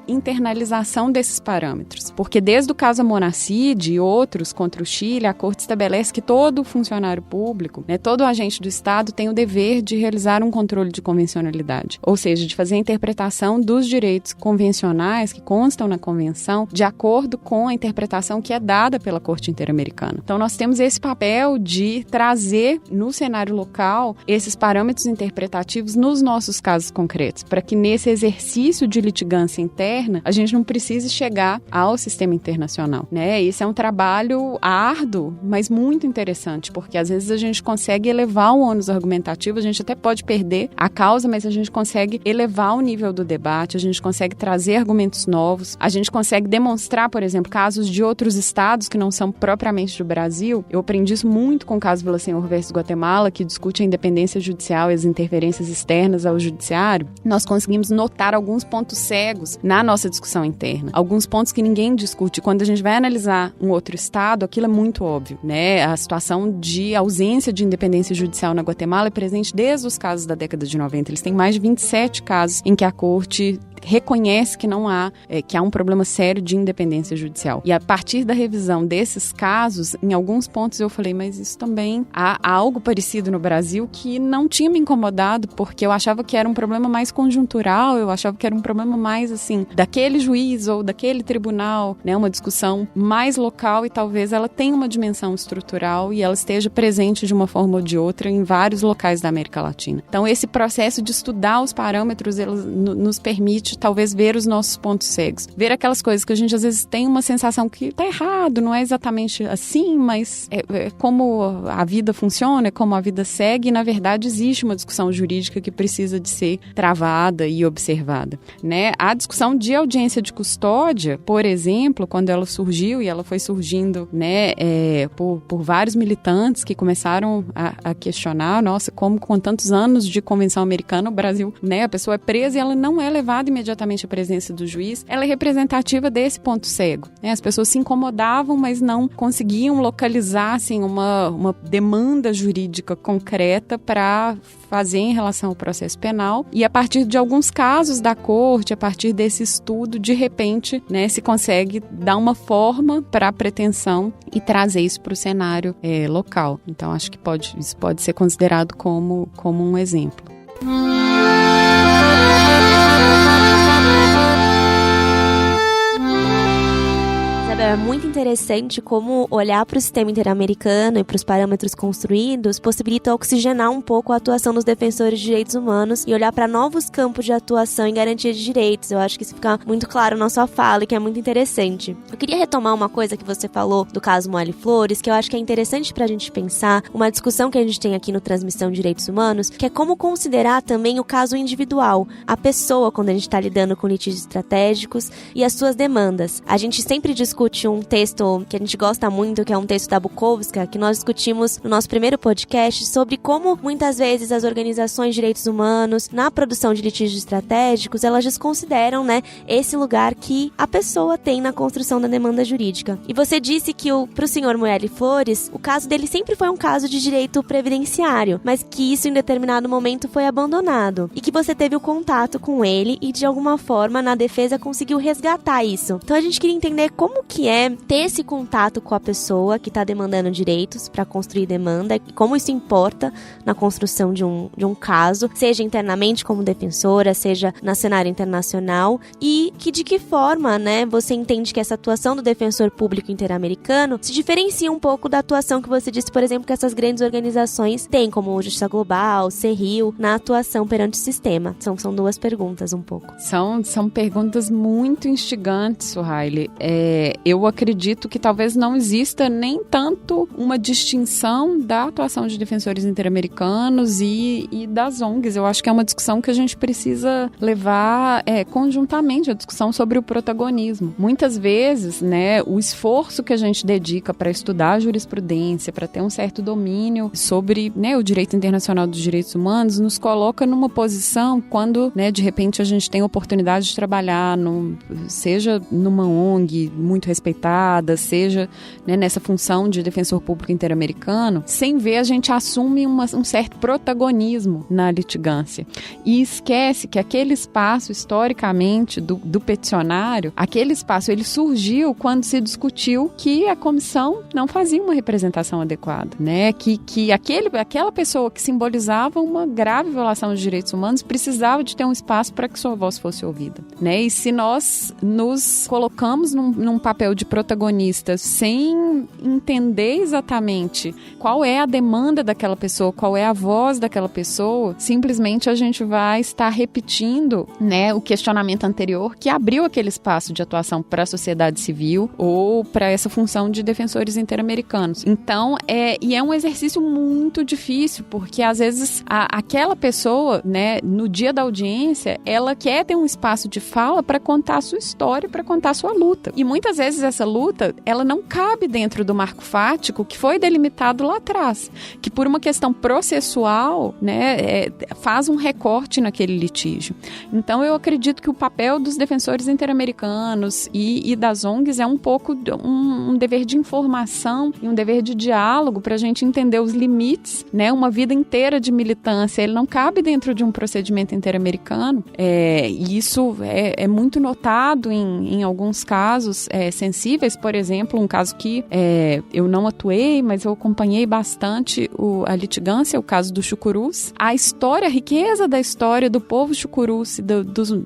internalização desses parâmetros. Porque desde o caso Monacide e outros contra o Chile, a Corte estabelece que todo funcionário público, né, todo agente do Estado tem o dever de realizar um controle de convencionalidade, ou seja, de fazer a interpretação dos direitos convencionais que constam na Convenção de acordo com a interpretação que é dada pela Corte Interamericana. Então, nós temos esse papel de trazer no cenário local esses parâmetros interpretativos nos nossos casos concretos, para que nesse exercício de litigância interna a gente não precise chegar ao sistema internacional, né? Esse é um trabalho árduo, mas muito interessante, porque às vezes a gente consegue elevar o ônus argumentativo, a gente até pode perder a causa, mas a gente consegue elevar o nível do debate, a gente consegue trazer argumentos novos, a gente consegue demonstrar, por exemplo, casos de outros estados que não são propriamente do Brasil. Eu aprendi isso muito com o caso Villaseñor versus Guatemala, que discute a independência judicial e as interferências externas ao judiciário. Nós conseguimos notar alguns pontos cegos na nossa discussão interna, alguns pontos que ninguém discute. Quando a gente vai analisar um outro estado, aquilo é muito óbvio, né? A situação de ausência de independência judicial na Guatemala é presente desde os casos da década de 90. Eles têm mais de 27 casos em que a Corte reconhece que não há, que há um problema sério de independência judicial. E a partir da revisão desses casos, em alguns pontos eu falei, mas isso também há algo parecido no Brasil que não tinha me incomodado, porque eu achava que era um problema mais conjuntural, eu achava que era um problema mais, assim, daquele juiz ou daquele tribunal, né, uma discussão mais local, e talvez ela tenha uma dimensão estrutural e ela esteja presente de uma forma ou de outra em vários locais da América Latina. Então, esse processo de estudar os parâmetros, ele nos permite talvez ver os nossos pontos cegos, ver aquelas coisas que a gente às vezes tem uma sensação que está errado, não é exatamente assim, mas é como a vida funciona, é como a vida segue, e na verdade existe uma discussão jurídica que precisa de ser travada e observada, né? A discussão de audiência de custódia, por exemplo, quando ela surgiu, e ela foi surgindo, né, por vários militantes que começaram a questionar, nossa, como com tantos anos de Convenção Americana, o Brasil, né, a pessoa é presa e ela não é levada imediatamente à presença do juiz, ela é representativa desse ponto cego, né? As pessoas se incomodavam, mas não conseguiam localizar, assim, uma demanda jurídica concreta para fazer em relação ao processo penal, e a partir de alguns casos da Corte, a partir desse estudo, de repente, né, se consegue dar uma forma para a pretensão e trazer isso para o cenário local. Então, acho que isso pode ser considerado como um exemplo. É muito interessante como olhar para o sistema interamericano e para os parâmetros construídos possibilita oxigenar um pouco a atuação dos defensores de direitos humanos e olhar para novos campos de atuação em garantia de direitos. Eu acho que isso fica muito claro na sua fala e que é muito interessante. Eu queria retomar uma coisa que você falou do caso Moelle Flores, que eu acho que é interessante para a gente pensar, uma discussão que a gente tem aqui no Transmissão de Direitos Humanos, que é como considerar também o caso individual, a pessoa quando a gente está lidando com litígios estratégicos e as suas demandas. A gente sempre discute um texto que a gente gosta muito, que é um texto da Bukowska, que nós discutimos no nosso primeiro podcast, sobre como muitas vezes as organizações de direitos humanos, na produção de litígios estratégicos, elas desconsideram, né, esse lugar que a pessoa tem na construção da demanda jurídica. E você disse que para o senhor Moelle Flores, o caso dele sempre foi um caso de direito previdenciário, mas que isso em determinado momento foi abandonado, e que você teve o contato com ele e de alguma forma na defesa conseguiu resgatar isso. Então a gente queria entender como que é ter esse contato com a pessoa que está demandando direitos para construir demanda e como isso importa na construção de um caso, seja internamente como defensora, seja no cenário internacional, e de que forma, né, você entende que essa atuação do defensor público interamericano se diferencia um pouco da atuação que você disse, por exemplo, que essas grandes organizações têm, como Justiça Global, CERRIL, na atuação perante o sistema. São duas perguntas um pouco. São perguntas muito instigantes, Suhaili. Eu acredito acredito que talvez não exista nem tanto uma distinção da atuação de defensores interamericanos e das ONGs. Eu acho que é uma discussão que a gente precisa levar conjuntamente, a discussão sobre o protagonismo. Muitas vezes, né, o esforço que a gente dedica para estudar a jurisprudência, para ter um certo domínio sobre, né, o direito internacional dos direitos humanos, nos coloca numa posição quando, né, de repente a gente tem a oportunidade de trabalhar, seja numa ONG muito respeitada, seja, né, nessa função de defensor público interamericano, sem ver, a gente assume um certo protagonismo na litigância e esquece que aquele espaço, historicamente, do peticionário, aquele espaço, ele surgiu quando se discutiu que a comissão não fazia uma representação adequada, né? Que aquela pessoa que simbolizava uma grave violação dos direitos humanos precisava de ter um espaço para que sua voz fosse ouvida, né? E se nós nos colocamos num papel de protagonista sem entender exatamente qual é a demanda daquela pessoa, qual é a voz daquela pessoa, simplesmente a gente vai estar repetindo, né, o questionamento anterior que abriu aquele espaço de atuação para a sociedade civil ou para essa função de defensores interamericanos. Então, é um exercício muito difícil, porque às vezes aquela pessoa, né, no dia da audiência, ela quer ter um espaço de fala para contar a sua história, para contar a sua luta. E muitas vezes essa luta, ela não cabe dentro do marco fático que foi delimitado lá atrás, que por uma questão processual, né, faz um recorte naquele litígio. Então, eu acredito que o papel dos defensores interamericanos e das ONGs é um pouco um dever de informação e um dever de diálogo para a gente entender os limites, né? Uma vida inteira de militância, ele não cabe dentro de um procedimento interamericano. E isso é muito notado em alguns casos sensíveis. Por exemplo, um caso que eu não atuei, mas eu acompanhei bastante a litigância, o caso do Chucurus. A história, a riqueza da história do povo Chucurus,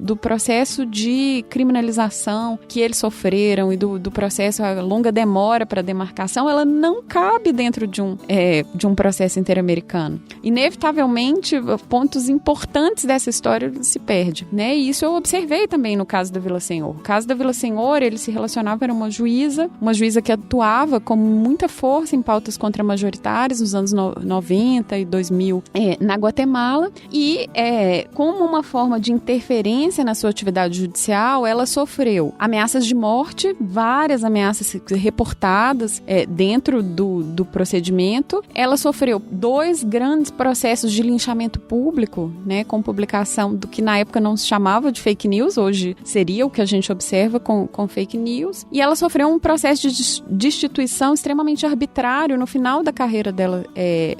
do processo de criminalização que eles sofreram e do processo, a longa demora para demarcação, ela não cabe dentro de um processo interamericano. Inevitavelmente, pontos importantes dessa história se perdem, né? E isso eu observei também no caso da Vila Senhor. O caso da Vila Senhor, ele se relacionava, era uma juíza que atuava com muita força em pautas contra-majoritárias nos anos 90 e 2000 na Guatemala, e como uma forma de interferência na sua atividade judicial, ela sofreu ameaças de morte, várias ameaças reportadas dentro do procedimento. Ela sofreu 2 grandes processos de linchamento público, né, com publicação do que na época não se chamava de fake news, hoje seria o que a gente observa com fake news. E ela sofreu um processo de destituição extremamente arbitrário no final da carreira dela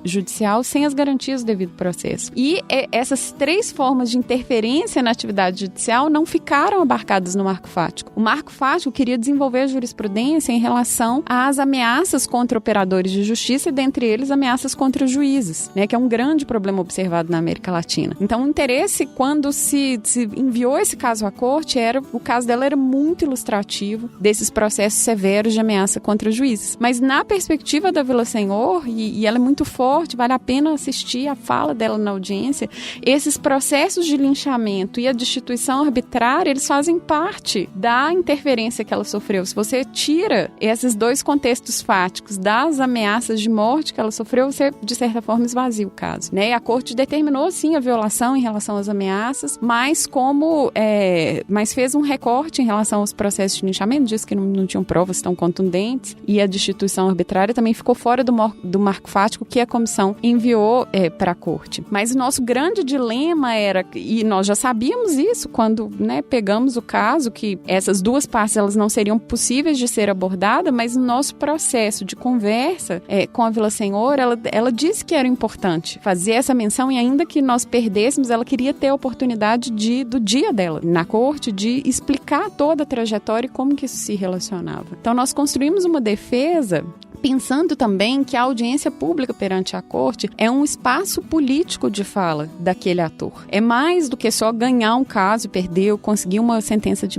judicial, sem as garantias do devido processo. E essas 3 formas de interferência na atividade judicial não ficaram abarcadas no marco fático. O marco fático queria desenvolver a jurisprudência em relação às ameaças contra operadores de justiça e, dentre eles, ameaças contra juízes, né, que é um grande problema observado na América Latina. Então, o interesse, quando se enviou esse caso à corte, o caso dela era muito ilustrativo desses processos severos de ameaça contra juízes. Mas, na perspectiva da Vila Senhor, e ela é muito forte, vale a pena assistir a fala dela na audiência, esses processos de linchamento e a destituição arbitrária, eles fazem parte da interferência que ela sofreu. Se você tira esses 2 contextos fáticos das ameaças de morte que ela sofreu, você, de certa forma, esvazia o caso, né? E a corte determinou, sim, a violação em relação às ameaças, mas fez um recorte em relação aos processos de linchamento, disse que não tinham provas tão contundentes, e a destituição arbitrária também ficou fora do marco fático que a comissão enviou para a corte. Mas o nosso grande dilema era, e nós já sabíamos isso quando, né, pegamos o caso, que essas 2 partes elas não seriam possíveis de ser abordadas, mas no nosso processo de conversa com a Vila Senhor, ela disse que era importante fazer essa menção, e ainda que nós perdêssemos, ela queria ter a oportunidade do dia dela na corte, de explicar toda a trajetória e como que isso se relacionava. Então, nós construímos uma defesa pensando também que a audiência pública perante a corte é um espaço político de fala daquele ator. É mais do que só ganhar um caso, perder ou conseguir uma sentença de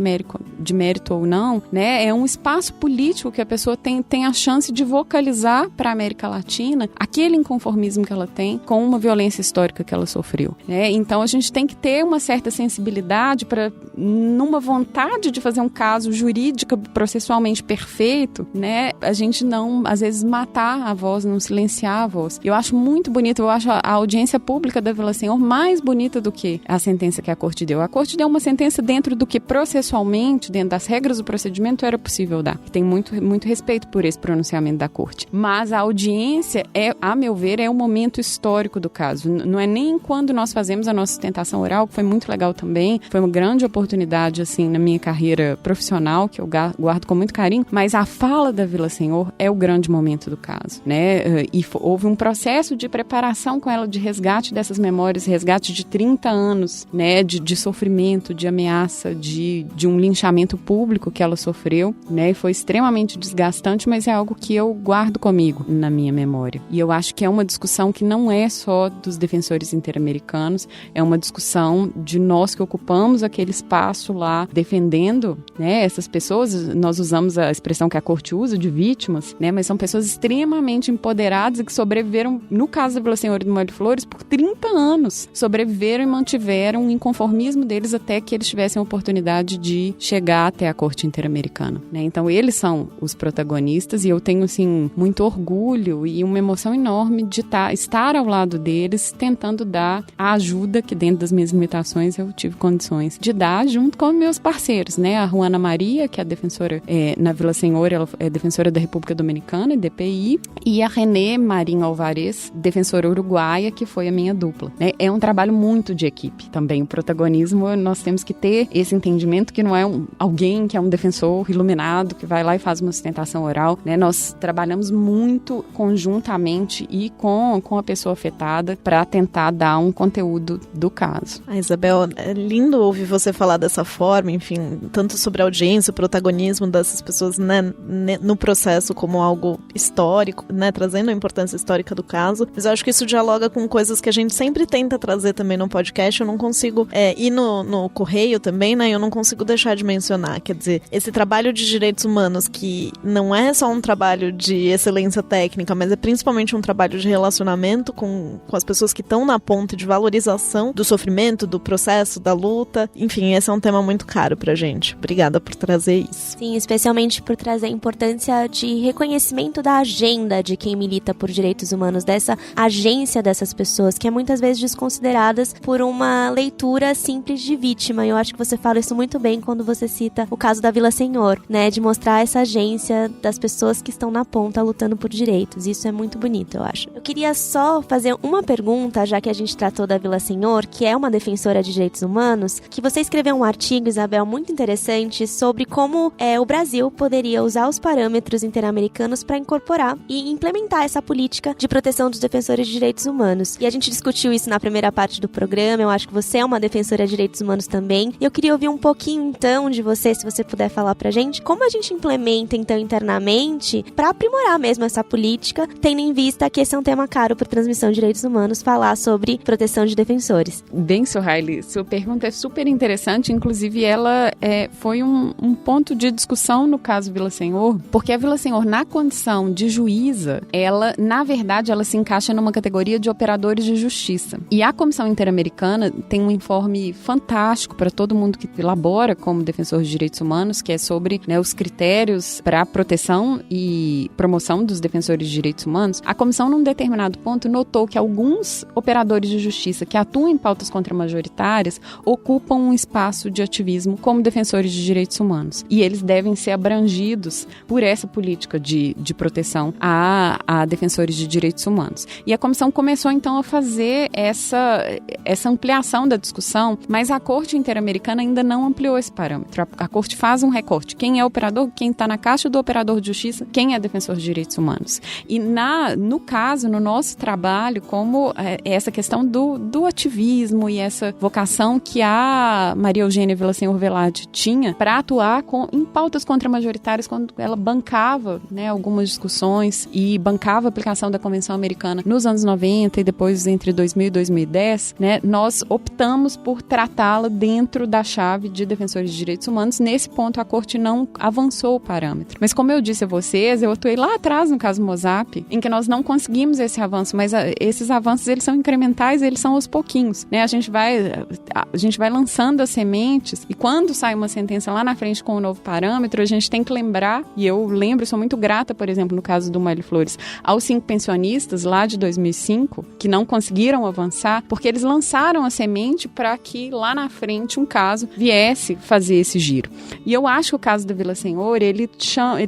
de mérito ou não, né, é um espaço político que a pessoa tem a chance de vocalizar para a América Latina aquele inconformismo que ela tem com uma violência histórica que ela sofreu, né? Então a gente tem que ter uma certa sensibilidade para, numa vontade de fazer um caso jurídico processualmente perfeito, né, a gente não, às vezes, matar a voz, não silenciar a voz. Eu acho muito bonito, eu acho a audiência pública da Villasenhor mais bonita do que a sentença que a Corte deu. A Corte deu uma sentença dentro do que processualmente, dentro das regras do procedimento, era possível dar. Tem muito respeito por esse pronunciamento da Corte. Mas a audiência, a meu ver, é o momento histórico do caso. Não é nem quando nós fazemos a nossa sustentação oral, que foi muito legal também, foi uma grande oportunidade, assim, na minha carreira profissional, que eu guardo com muito carinho, mas a fala da Villasenhor é o grande momento do caso, né? E houve um processo de preparação com ela, de resgate dessas memórias, resgate de 30 anos, né, de sofrimento, de ameaça, de um linchamento público que ela sofreu, né? E foi extremamente desgastante, mas é algo que eu guardo comigo na minha memória. E eu acho que é uma discussão que não é só dos defensores interamericanos, é uma discussão de nós que ocupamos aquele espaço lá, defendendo, né, essas pessoas. Nós usamos a expressão que a Corte usa de vítimas, né, mas são pessoas extremamente empoderadas e que sobreviveram, no caso da Villasenhor e do Moelle Flores, por 30 anos. Sobreviveram e mantiveram o inconformismo deles até que eles tivessem a oportunidade de chegar até a Corte Interamericana, né? Então, eles são os protagonistas e eu tenho, assim, muito orgulho e uma emoção enorme de estar ao lado deles, tentando dar a ajuda que, dentro das minhas limitações, eu tive condições de dar junto com meus parceiros, né? A Juana Maria, que é a defensora na Villasenhor, ela é defensora da República Dominicana, DPI, e a René Marinho Alvarez, defensora uruguaia, que foi a minha dupla, né? É um trabalho muito de equipe também. O protagonismo, nós temos que ter esse entendimento que não é alguém que é um defensor iluminado, que vai lá e faz uma sustentação oral, né? Nós trabalhamos muito conjuntamente e com a pessoa afetada para tentar dar um conteúdo do caso. Isabel, é lindo ouvir você falar dessa forma, enfim, tanto sobre a audiência, o protagonismo dessas pessoas, né, no processo como algo histórico, né, trazendo a importância histórica do caso, mas eu acho que isso dialoga com coisas que a gente sempre tenta trazer também no podcast. Eu não consigo, e no Correio também, né, eu não consigo deixar de mencionar, quer dizer, esse trabalho de direitos humanos que não é só um trabalho de excelência técnica, mas é principalmente um trabalho de relacionamento com as pessoas que estão na ponta, de valorização do sofrimento, do processo, da luta. Enfim, esse é um tema muito caro pra gente. Obrigada por trazer isso. Sim, especialmente por trazer a importância de reconhecimento da agenda de quem milita por direitos humanos, dessa agência dessas pessoas, que é muitas vezes desconsideradas por uma leitura simples de vítima. Eu acho que você fala isso muito bem quando você cita o caso da Villasenhor, né, de mostrar essa agência das pessoas que estão na ponta lutando por direitos. Isso é muito bonito, eu acho. Eu queria só fazer uma pergunta, já que a gente tratou da Villasenhor, que é uma defensora de direitos humanos, que você escreveu um artigo, Isabel, muito interessante sobre como o Brasil poderia usar os parâmetros interamericanos para incorporar e implementar essa política de proteção dos defensores de direitos humanos. E a gente discutiu isso na primeira parte do programa. Eu acho que você é uma defensora de direitos humanos também. E eu queria ouvir um pouquinho, então, de você, se você puder falar pra gente, como a gente implementa, então, internamente, para aprimorar mesmo essa política, tendo em vista que esse é um tema caro para transmissão de direitos humanos, falar sobre proteção de defensores. Bem, Sohaile, sua pergunta é super interessante, inclusive ela foi um ponto de discussão no caso Villasenhor, porque a Villasenhor, na condição de juíza, ela, na verdade, ela se encaixa numa categoria de operadores de justiça. E a Comissão Interamericana tem um informe fantástico para todo mundo que elabora como defensor de direitos humanos, que é sobre, né, os critérios para a proteção e promoção dos defensores de direitos humanos. A comissão, num determinado ponto, notou que alguns operadores de justiça que atuam em pautas contramajoritárias ocupam um espaço de ativismo como defensores de direitos humanos. E eles devem ser abrangidos por essa política de proteção a defensores de direitos humanos. E a comissão começou, então, a fazer essa ampliação da discussão, mas a Corte Interamericana ainda não ampliou esse parâmetro. A Corte faz um recorte. Quem é operador, quem está na caixa do operador de justiça, quem é defensor de direitos humanos. E no caso, no nosso trabalho, como essa questão do ativismo e essa vocação que a Maria Eugênia Villasenhor Velarde tinha para atuar em pautas contramajoritárias, quando ela bancava, né, algumas discussões e bancava a aplicação da Convenção Americana nos anos 90 e depois entre 2000 e 2010, né, nós optamos por tratá-la dentro da chave de defensores de direitos Direitos Humanos, nesse ponto a Corte não avançou o parâmetro. Mas como eu disse a vocês, eu atuei lá atrás no caso Mozap, em que nós não conseguimos esse avanço, mas esses avanços, eles são incrementais, eles são aos pouquinhos, né? A gente vai lançando as sementes, e quando sai uma sentença lá na frente com o novo parâmetro, a gente tem que lembrar, e eu lembro, sou muito grata, por exemplo, no caso do Maile Flores, aos 5 pensionistas lá de 2005, que não conseguiram avançar, porque eles lançaram a semente para que lá na frente um caso viesse fazer esse giro. E eu acho que o caso da Vila Senhor, ele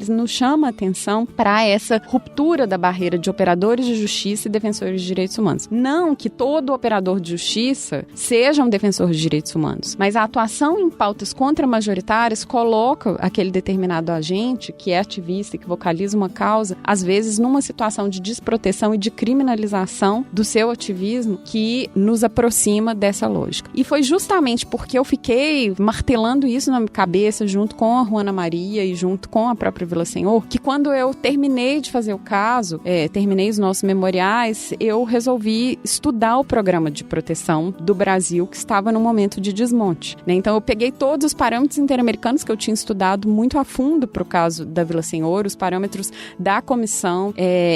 nos chama a atenção para essa ruptura da barreira de operadores de justiça e defensores de direitos humanos. Não que todo operador de justiça seja um defensor de direitos humanos, mas a atuação em pautas contra-majoritárias coloca aquele determinado agente, que é ativista e que vocaliza uma causa, às vezes numa situação de desproteção e de criminalização do seu ativismo, que nos aproxima dessa lógica. E foi justamente porque eu fiquei martelando isso na minha cabeça, junto com a Juana Maria e junto com a própria Vila Senhor, que quando eu terminei de fazer o caso, terminei os nossos memoriais, eu resolvi estudar o programa de proteção do Brasil, que estava num momento de desmonte, né? Então eu peguei todos os parâmetros interamericanos que eu tinha estudado muito a fundo para o caso da Vila Senhor, os parâmetros da comissão,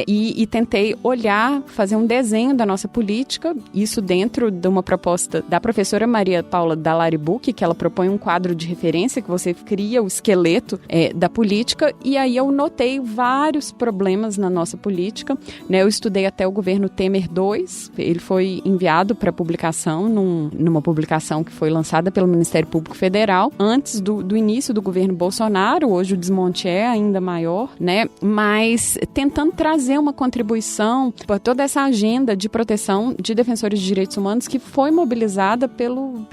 e tentei olhar, fazer um desenho da nossa política, isso dentro de uma proposta da professora Maria Paula Dalaribuc, que ela propõe um quadro de referência, que você cria o esqueleto da política, e aí eu notei vários problemas na nossa política, né? Eu estudei até o governo Temer II, ele foi enviado para publicação numa publicação que foi lançada pelo Ministério Público Federal, antes do início do governo Bolsonaro. Hoje o desmonte é ainda maior, né? Mas tentando trazer uma contribuição para toda essa agenda de proteção de defensores de direitos humanos que foi mobilizada pelo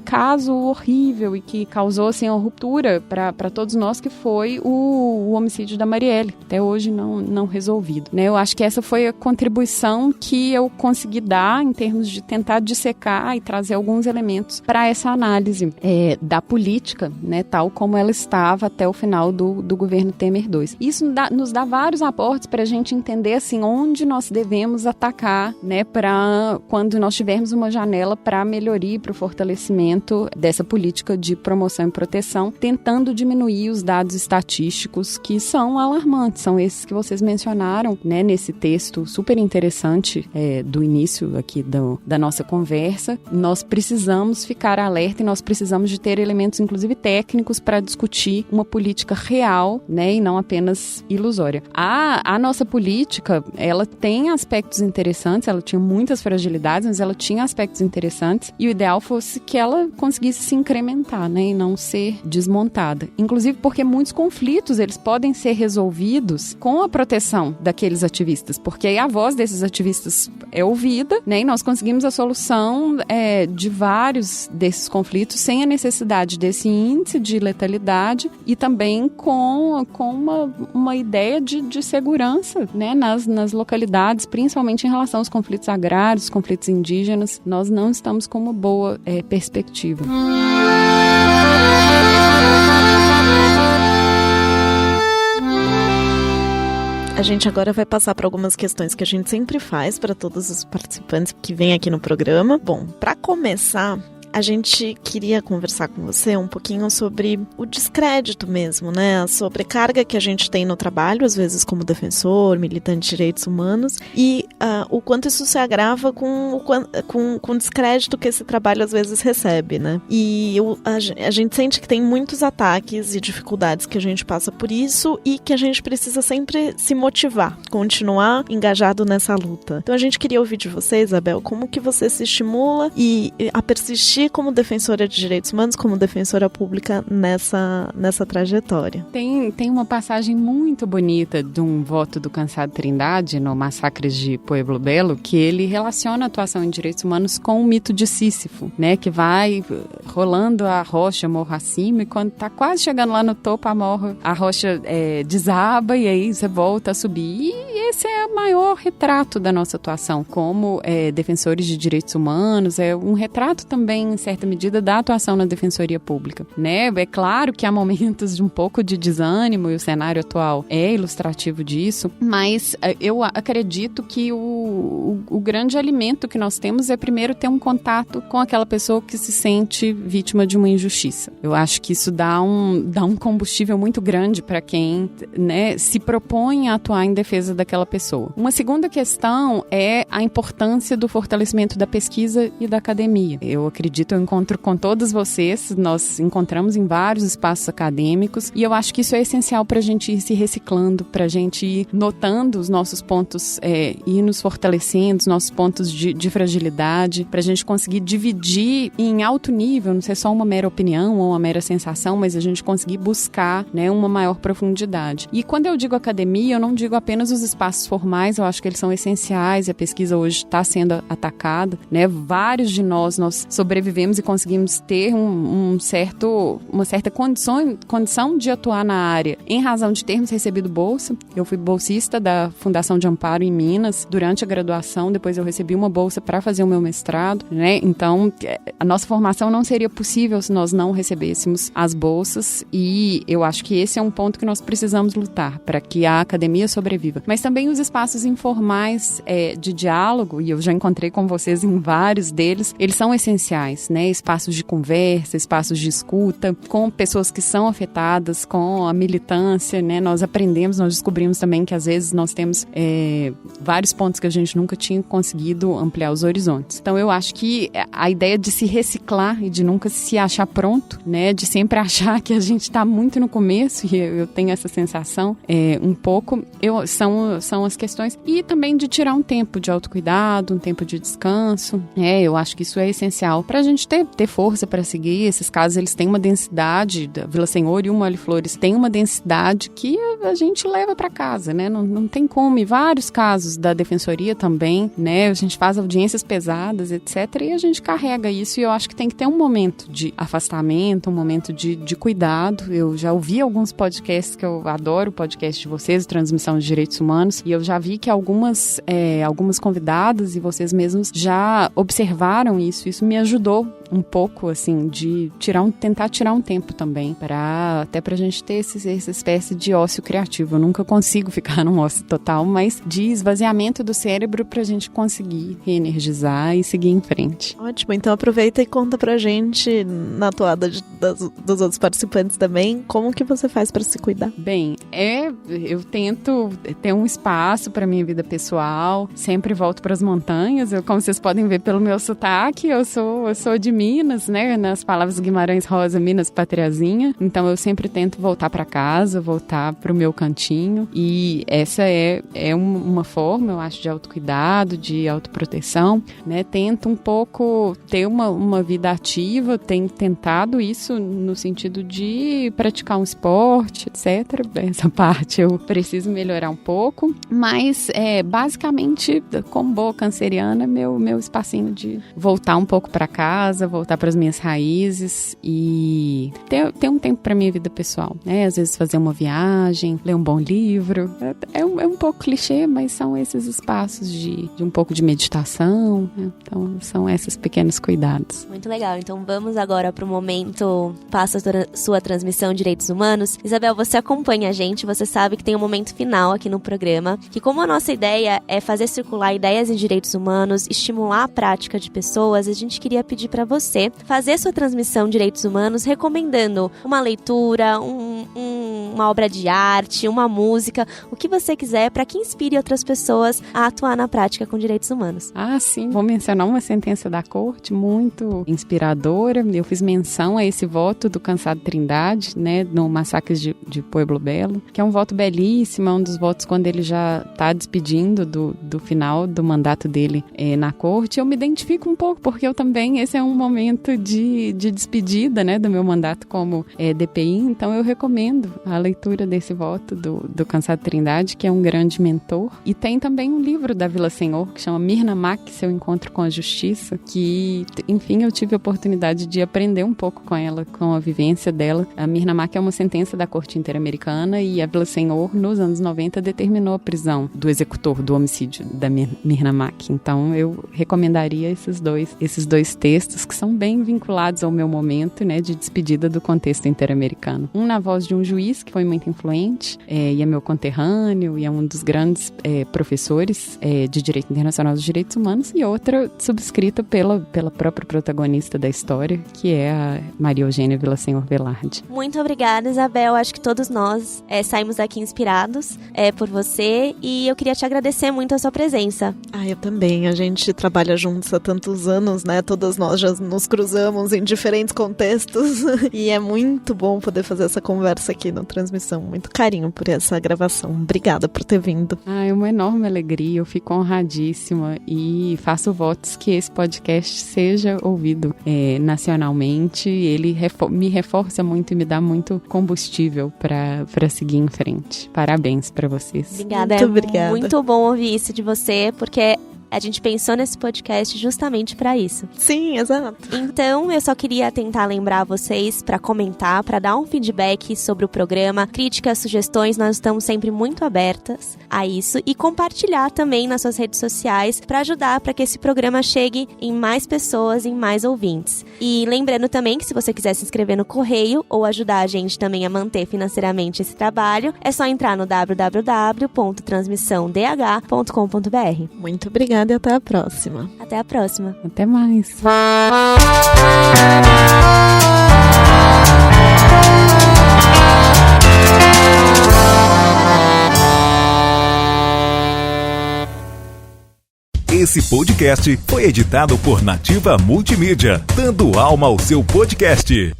caso horrível e que causou assim, uma ruptura para todos nós, que foi o homicídio da Marielle, até hoje não resolvido, né? Eu acho que essa foi a contribuição que eu consegui dar em termos de tentar dissecar e trazer alguns elementos para essa análise da política, né, tal como ela estava até o final do governo Temer II. Isso nos dá vários aportes para a gente entender assim, onde nós devemos atacar, né, para quando nós tivermos uma janela para melhoria e para o fortalecimento dessa política de promoção e proteção, tentando diminuir os dados estatísticos que são alarmantes, são esses que vocês mencionaram, né, nesse texto super interessante do início aqui da nossa conversa. Nós precisamos ficar alerta e nós precisamos de ter elementos, inclusive técnicos, para discutir uma política real, né, e não apenas ilusória. A nossa política, ela tem aspectos interessantes, ela tinha muitas fragilidades, mas ela tinha aspectos interessantes, e o ideal fosse que ela conseguisse se incrementar, né, e não ser desmontada. Inclusive porque muitos conflitos, eles podem ser resolvidos com a proteção daqueles ativistas, porque aí a voz desses ativistas é ouvida, né, e nós conseguimos a solução de vários desses conflitos sem a necessidade desse índice de letalidade e também com uma ideia de segurança, né, nas localidades, principalmente em relação aos conflitos agrários, conflitos indígenas. Nós não estamos com uma boa perspectiva. A gente agora vai passar para algumas questões que a gente sempre faz para todos os participantes que vêm aqui no programa. Bom, para começar, a gente queria conversar com você um pouquinho sobre o descrédito mesmo, né? A sobrecarga que a gente tem no trabalho, às vezes como defensor, militante de direitos humanos, e o quanto isso se agrava com o descrédito que esse trabalho às vezes recebe, né? E a gente sente que tem muitos ataques e dificuldades que a gente passa por isso e que a gente precisa sempre se motivar, continuar engajado nessa luta. Então a gente queria ouvir de você, Isabel, como que você se estimula a persistir como defensora de direitos humanos, como defensora pública nessa trajetória. Tem uma passagem muito bonita de um voto do Cansado Trindade no Massacres de Pueblo Belo, que ele relaciona a atuação em direitos humanos com o mito de Sísifo, né, que vai rolando a rocha morro acima, e quando tá quase chegando lá no topo a rocha desaba, e aí você volta a subir, e esse é o maior retrato da nossa atuação como defensores de direitos humanos, é um retrato também, em certa medida, da atuação na Defensoria Pública, né? É claro que há momentos de um pouco de desânimo, e o cenário atual é ilustrativo disso, mas eu acredito que o grande alimento que nós temos é primeiro ter um contato com aquela pessoa que se sente vítima de uma injustiça. Eu acho que isso dá um combustível muito grande para quem, né, se propõe a atuar em defesa daquela pessoa. Uma segunda questão é a importância do fortalecimento da pesquisa e da academia. Eu acredito, eu encontro com todos vocês, nós encontramos em vários espaços acadêmicos, e eu acho que isso é essencial para a gente ir se reciclando, para a gente ir notando os nossos pontos, ir nos fortalecendo, os nossos pontos de fragilidade, para a gente conseguir dividir em alto nível, não ser só uma mera opinião ou uma mera sensação, mas a gente conseguir buscar, né, uma maior profundidade. E quando eu digo academia, eu não digo apenas os espaços formais, eu acho que eles são essenciais, a pesquisa hoje está sendo atacada, né? Vários de nós sobrevivemos e conseguimos ter uma certa condição de atuar na área em razão de termos recebido bolsa. Eu fui bolsista da Fundação de Amparo em Minas durante a graduação, depois eu recebi uma bolsa para fazer o meu mestrado, né? Então, a nossa formação não seria possível se nós não recebêssemos as bolsas, e eu acho que esse é um ponto que nós precisamos lutar para que a academia sobreviva. Mas também os espaços informais de diálogo, e eu já encontrei com vocês em vários deles, eles são essenciais, né? Espaços de conversa, espaços de escuta, com pessoas que são afetadas, com a militância, né? Nós descobrimos também que às vezes nós temos vários pontos que a gente nunca tinha conseguido ampliar os horizontes. Então eu acho que a ideia de se reciclar e de nunca se achar pronto, né? De sempre achar que a gente está muito no começo, e eu tenho essa sensação um pouco, são as questões, e também de tirar um tempo de autocuidado, um tempo de descanso, eu acho que isso é essencial para a gente ter força para seguir. Esses casos, eles têm uma densidade, da Vila Senhor e o Mole Flores tem uma densidade que a gente leva para casa, né? Não tem como, e vários casos da Defensoria também, né? A gente faz audiências pesadas, etc, e a gente carrega isso, e eu acho que tem que ter um momento de afastamento, um momento de cuidado. Eu já ouvi alguns podcasts, que eu adoro o podcast de vocês, Transmissão de Direitos Humanos, e eu já vi que algumas convidadas e vocês mesmos já observaram isso. Isso me ajudou um pouco, assim, de tentar tirar um tempo também, até pra gente ter essa espécie de ócio criativo. Eu nunca consigo ficar num ócio total, mas de esvaziamento do cérebro pra gente conseguir reenergizar e seguir em frente. Ótimo, então aproveita e conta pra gente, na toada dos outros participantes também, como que você faz pra se cuidar? Bem, eu tento ter um espaço pra minha vida pessoal, sempre volto pras montanhas. Como vocês podem ver pelo meu sotaque, eu sou de Minas, né? Nas palavras Guimarães Rosa, Minas Patriazinha. Então eu sempre tento voltar para casa, voltar pro meu cantinho, e essa é uma forma, eu acho, de autocuidado, de autoproteção, né? Tento um pouco ter uma vida ativa, tenho tentado isso no sentido de praticar um esporte, etc. Essa parte eu preciso melhorar um pouco, mas basicamente, como boa canceriana, meu espacinho de voltar um pouco para casa, voltar para as minhas raízes e ter um tempo para minha vida pessoal, né? Às vezes fazer uma viagem, ler um bom livro. É um pouco clichê, mas são esses espaços de um pouco de meditação, né? Então são esses pequenos cuidados. Muito legal. Então vamos agora para o momento Faça Sua Transmissão de Direitos Humanos. Isabel, você acompanha a gente, você sabe que tem um momento final aqui no programa, que como a nossa ideia é fazer circular ideias em direitos humanos, estimular a prática de pessoas, a gente queria pedir para você fazer sua transmissão de direitos humanos recomendando uma leitura, uma obra de arte, uma música, o que você quiser, para que inspire outras pessoas a atuar na prática com direitos humanos. Ah, sim. Vou mencionar uma sentença da Corte muito inspiradora. Eu fiz menção a esse voto do Cansado Trindade, né, no massacre de Pueblo Belo, que é um voto belíssimo, é um dos votos quando ele já está despedindo do final do mandato dele na Corte. Eu me identifico um pouco, porque eu também, esse é um momento de despedida, né, do meu mandato como DPI, então eu recomendo a leitura desse voto do Cansado Trindade, que é um grande mentor. E tem também um livro da Vila Senhor, que chama Mirna Mack, Seu Encontro com a Justiça, que, enfim, eu tive a oportunidade de aprender um pouco com ela, com a vivência dela. A Mirna Mack é uma sentença da Corte Interamericana e a Vila Senhor, nos anos 90, determinou a prisão do executor do homicídio da Mirna Mack. Então, eu recomendaria esses dois textos, que são bem vinculados ao meu momento, né, de despedida do contexto interamericano. Um na voz de um juiz que foi muito influente, e é meu conterrâneo, e é um dos grandes professores de Direito Internacional dos Direitos Humanos, e outra subscrita pela própria protagonista da história, que é a Maria Eugênia Villasenhor Velarde. Muito obrigada, Isabel. Acho que todos nós saímos daqui inspirados por você, e eu queria te agradecer muito a sua presença. Eu também. A gente trabalha juntos há tantos anos, né? Todas nós já nos cruzamos em diferentes contextos e é muito bom poder fazer essa conversa aqui na transmissão. Muito carinho por essa gravação. Obrigada por ter vindo. É uma enorme alegria. Eu fico honradíssima e faço votos que esse podcast seja ouvido nacionalmente. Ele me reforça muito e me dá muito combustível para seguir em frente. Parabéns para vocês. Obrigada. Muito obrigada. Muito bom ouvir isso de você, porque a gente pensou nesse podcast justamente para isso. Sim, exato. Então, eu só queria tentar lembrar vocês para comentar, para dar um feedback sobre o programa, críticas, sugestões, nós estamos sempre muito abertas a isso, e compartilhar também nas suas redes sociais para ajudar para que esse programa chegue em mais pessoas, em mais ouvintes. E lembrando também que se você quiser se inscrever no Correio ou ajudar a gente também a manter financeiramente esse trabalho, é só entrar no www.transmissãodh.com.br. Muito obrigada. E até a próxima. Até a próxima. Até mais. Esse podcast foi editado por Nativa Multimídia, dando alma ao seu podcast.